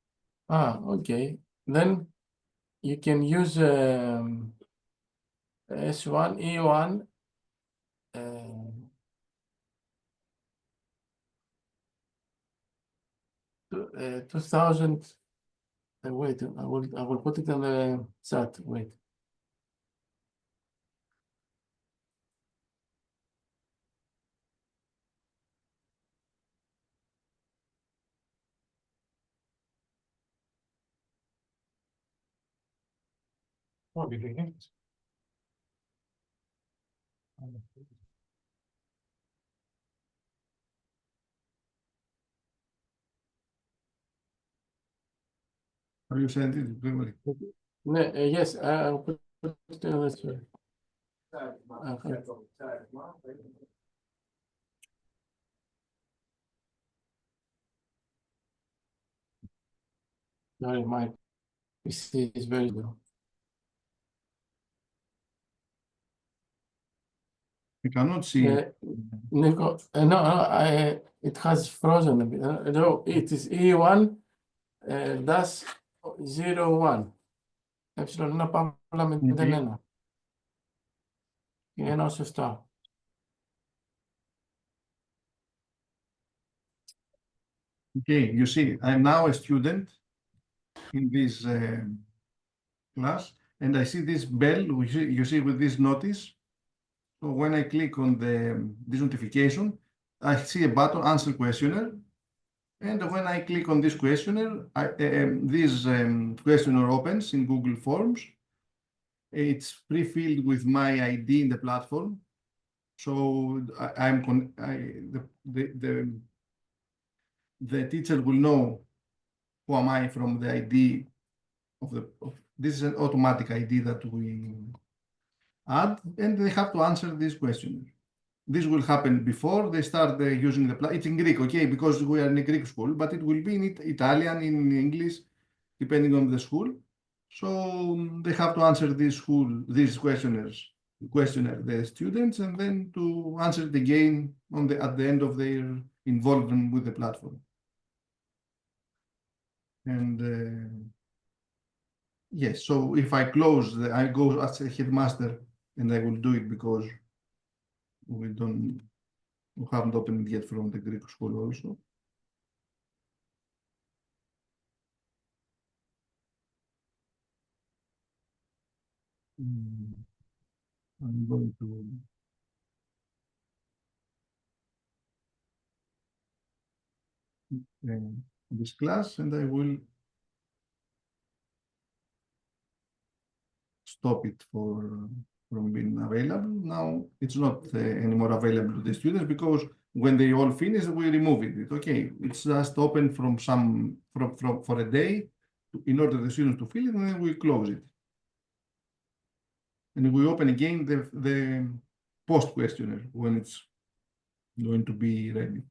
Okay. Then you can use S1, E1. 2000. Wait, I will put it on the chat. Wait. Oh, did you hit? Are you sent it, Gregory? Yes, I'll put it on the chat. Okay. Sorry, my PC is very low. I cannot see. Nico, it has frozen a bit. No, it is E1 dash 001. Ε1 παύλα 01. Και ένα σωστό. Okay, you see, I'm now a student in this class, and I see this bell, you see with this notice. So when I click on this notification, I see a button, answer questionnaire. And when I click on this questionnaire, this questionnaire opens in Google Forms. It's pre-filled with my ID in the platform. So the teacher will know who am I from the ID this is an automatic ID that we add, and they have to answer this questionnaire. This will happen before they start using the it's in Greek, okay, because we are in a Greek school, but it will be in Italian, in English, depending on the school. So they have to answer these questionnaire, the students, and then to answer it again at the end of their involvement with the platform. And yes, so if I close, I go as a headmaster, and I will do it because we haven't opened it yet from the Greek school also. I'm going to this class, and I will stop it from being available. Now it's not anymore available to the students because when they all finish, we remove it. Okay, it's just open for a day in order the students to fill it, and then we close it. And we open again the post questionnaire when it's going to be ready.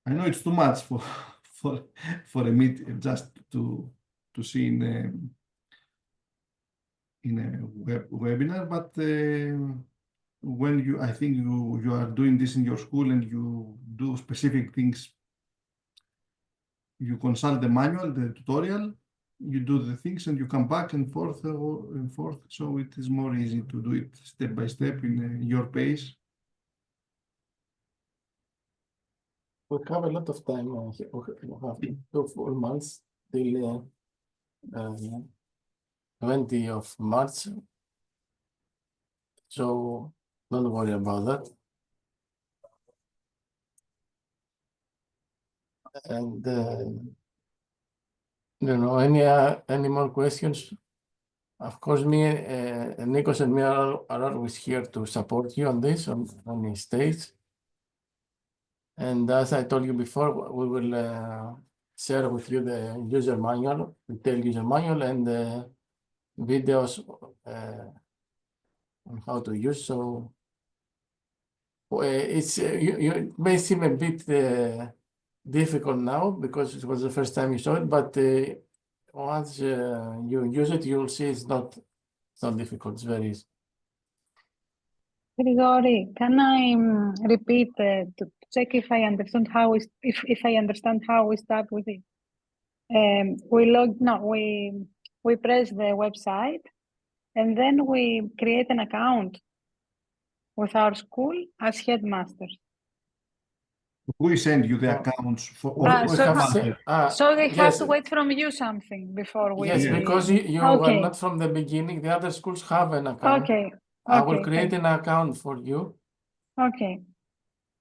I know it's too much for a meet just to see in a webinar, but when I think you are doing this in your school and you do specific things, you consult the manual, the tutorial, you do the things, and you come back and forth, so it is more easy to do it step by step in your pace. We have a lot of time. We have 2 full months till 20 of March. So don't worry about that. And any more questions? Of course, me, Nikos and me are always here to support you on this, on the stage. And as I told you before, we will share with you the user manual, detailed user manual, and videos on how to use. So it's you may seem a bit difficult now because it was the first time you saw it, but once you use it, you'll see it's not difficult. It's very easy. Grigori, can I repeat to check if I understand how we start with it? We press the website, and then we create an account with our school as headmasters. We send you the accounts for all. So they have to wait from you something before we. Yes, because you are not from the beginning. The other schools have an account. Okay. I will create an account for you. Okay.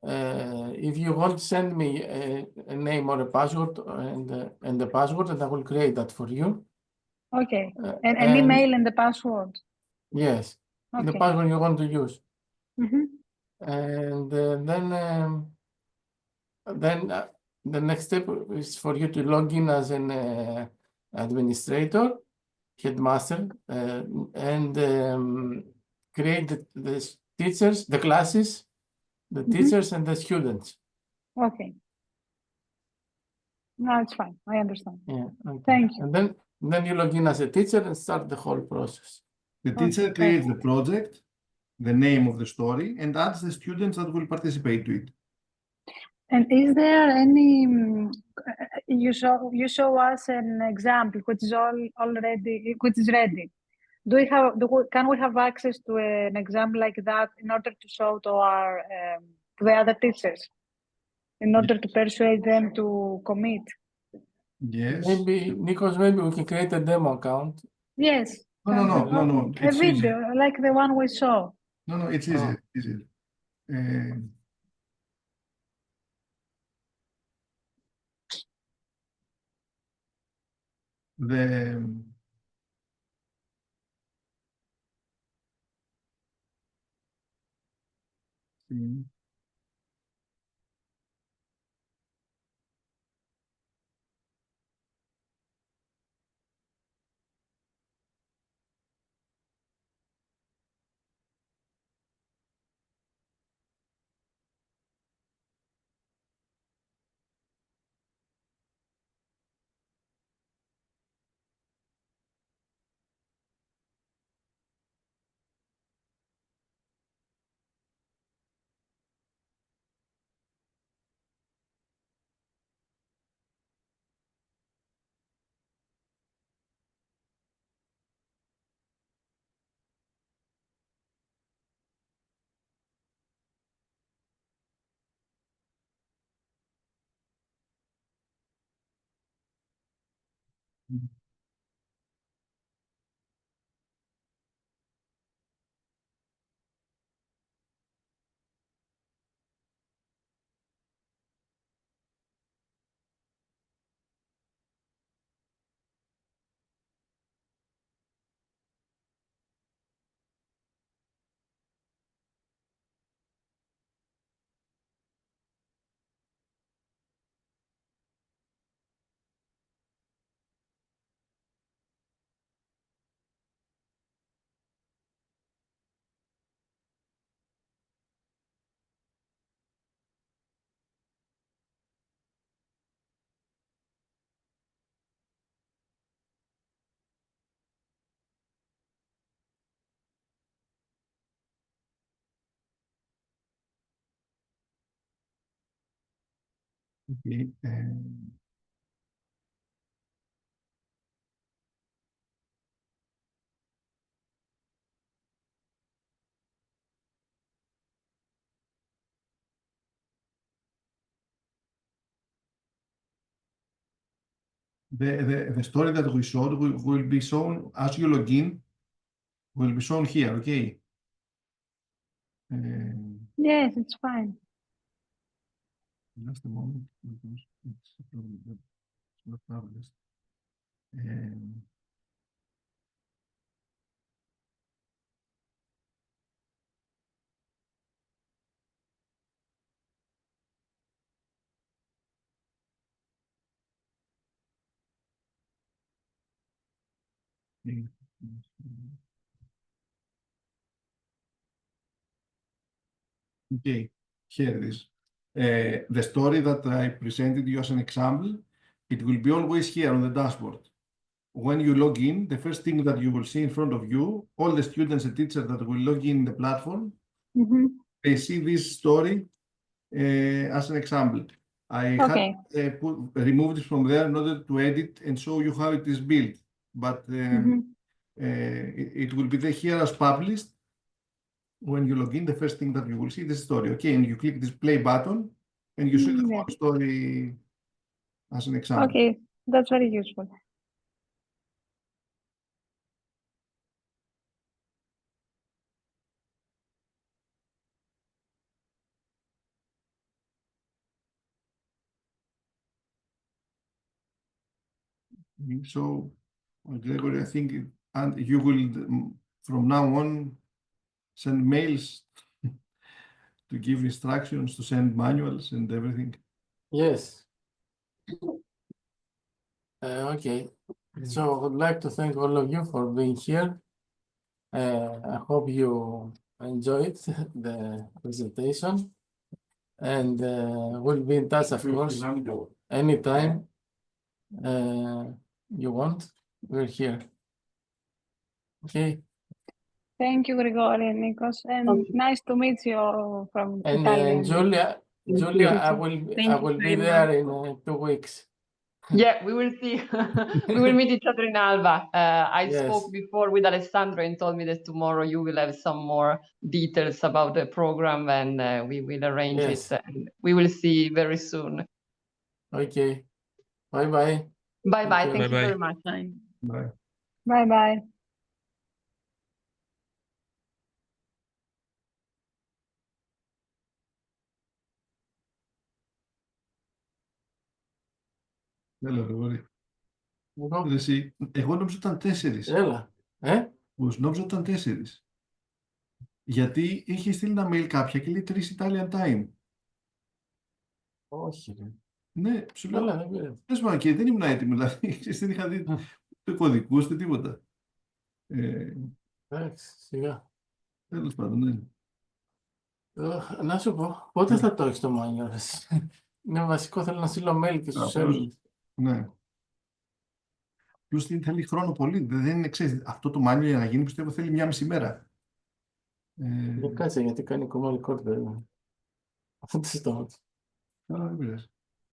If you want to send me a name or a password and the password, and I will create that for you. Okay. And an email and the password. Yes. Okay. The password you want to use. Mm-hmm. And then the next step is for you to log in as an administrator, headmaster, and create the teachers, the classes, the teachers, and the students. Okay. No, it's fine. I understand. Yeah. Okay. Thank you. And then you log in as a teacher and start the whole process. The teacher creates the project, the name of the story, and adds the students that will participate to it. And is there any, you show us an example which is which is ready. Can we have access to an example like that in order to show to our the other teachers, in order to persuade them to commit? Yes. Maybe, Nikos, maybe we can create a demo account. Yes. No. A It's easy. video like the one we saw. No, it's Oh. easy. The okay. The story that we showed will be shown as you log in, will be shown here, okay? Yes, it's fine. Just a moment, because it's not published. Okay, here it is. The story that I presented you as an example, it will be always here on the dashboard. When you log in, the first thing that you will see in front of you, all the students and teachers that will log in the platform, they see this story as an example. I Okay. had removed it from there in order to edit and show you how it is built. But it will be there here as published. When you log in, the first thing that you will see is the story. Okay, and you click this play button and you see the whole story as an example. Okay, that's very useful. So, Gregory, I think, and you will from now on send mails to give instructions, to send manuals and everything. Yes. Okay. So I would like to thank all of you for being here. I hope you enjoyed the presentation, and we'll be in touch, of course, anytime you want. We're here. Okay. Thank you, Grigori and Nikos, and nice to meet you all from And Italian. Julia, I Thank you will be very there much. in 2 weeks. Yeah, we will see. We will meet each other in Alba. I Yes. spoke before with Alessandro and told me that tomorrow you will have some more details about the program, and we will arrange Yes. it. And we will see very soon. Okay. Bye bye. Bye bye. you. Thank you Bye-bye. very much. Bye. Bye bye. Έλα, Γρηγόρη. Εγώ. Εσύ, εγώ νόμιζα ότι ήταν 4. Έλα. Νόμιζα ότι ήταν 4. Γιατί είχε στείλει ένα mail κάποια και λέει 3 Italian time. Όχι, ρε. Ναι, σου λέω. Έλα, δεν πειράζει. Πες μου, και δεν ήμουν έτοιμο, δηλαδή. Δεν είχα δει ούτε κωδικούς, ούτε τίποτα. Εντάξει, σιγά. Τέλος πάντων, ναι. Να σου πω, πότε θα το έχεις το μάνιο, ρε. Είναι βασικό, θέλω να στείλω mail και στους Απλώς, Έλληνες. ναι. Πλούς θέλει χρόνο πολύ. Δεν είναι, ξέρεις, αυτό το μάνιο για να γίνει, πιστεύω, θέλει 1,5 μέρα. Δεν κάτσε, γιατί κάνει κομμάτι record, βέβαια. Αυτό το συστόμα. Δεν πειράζει.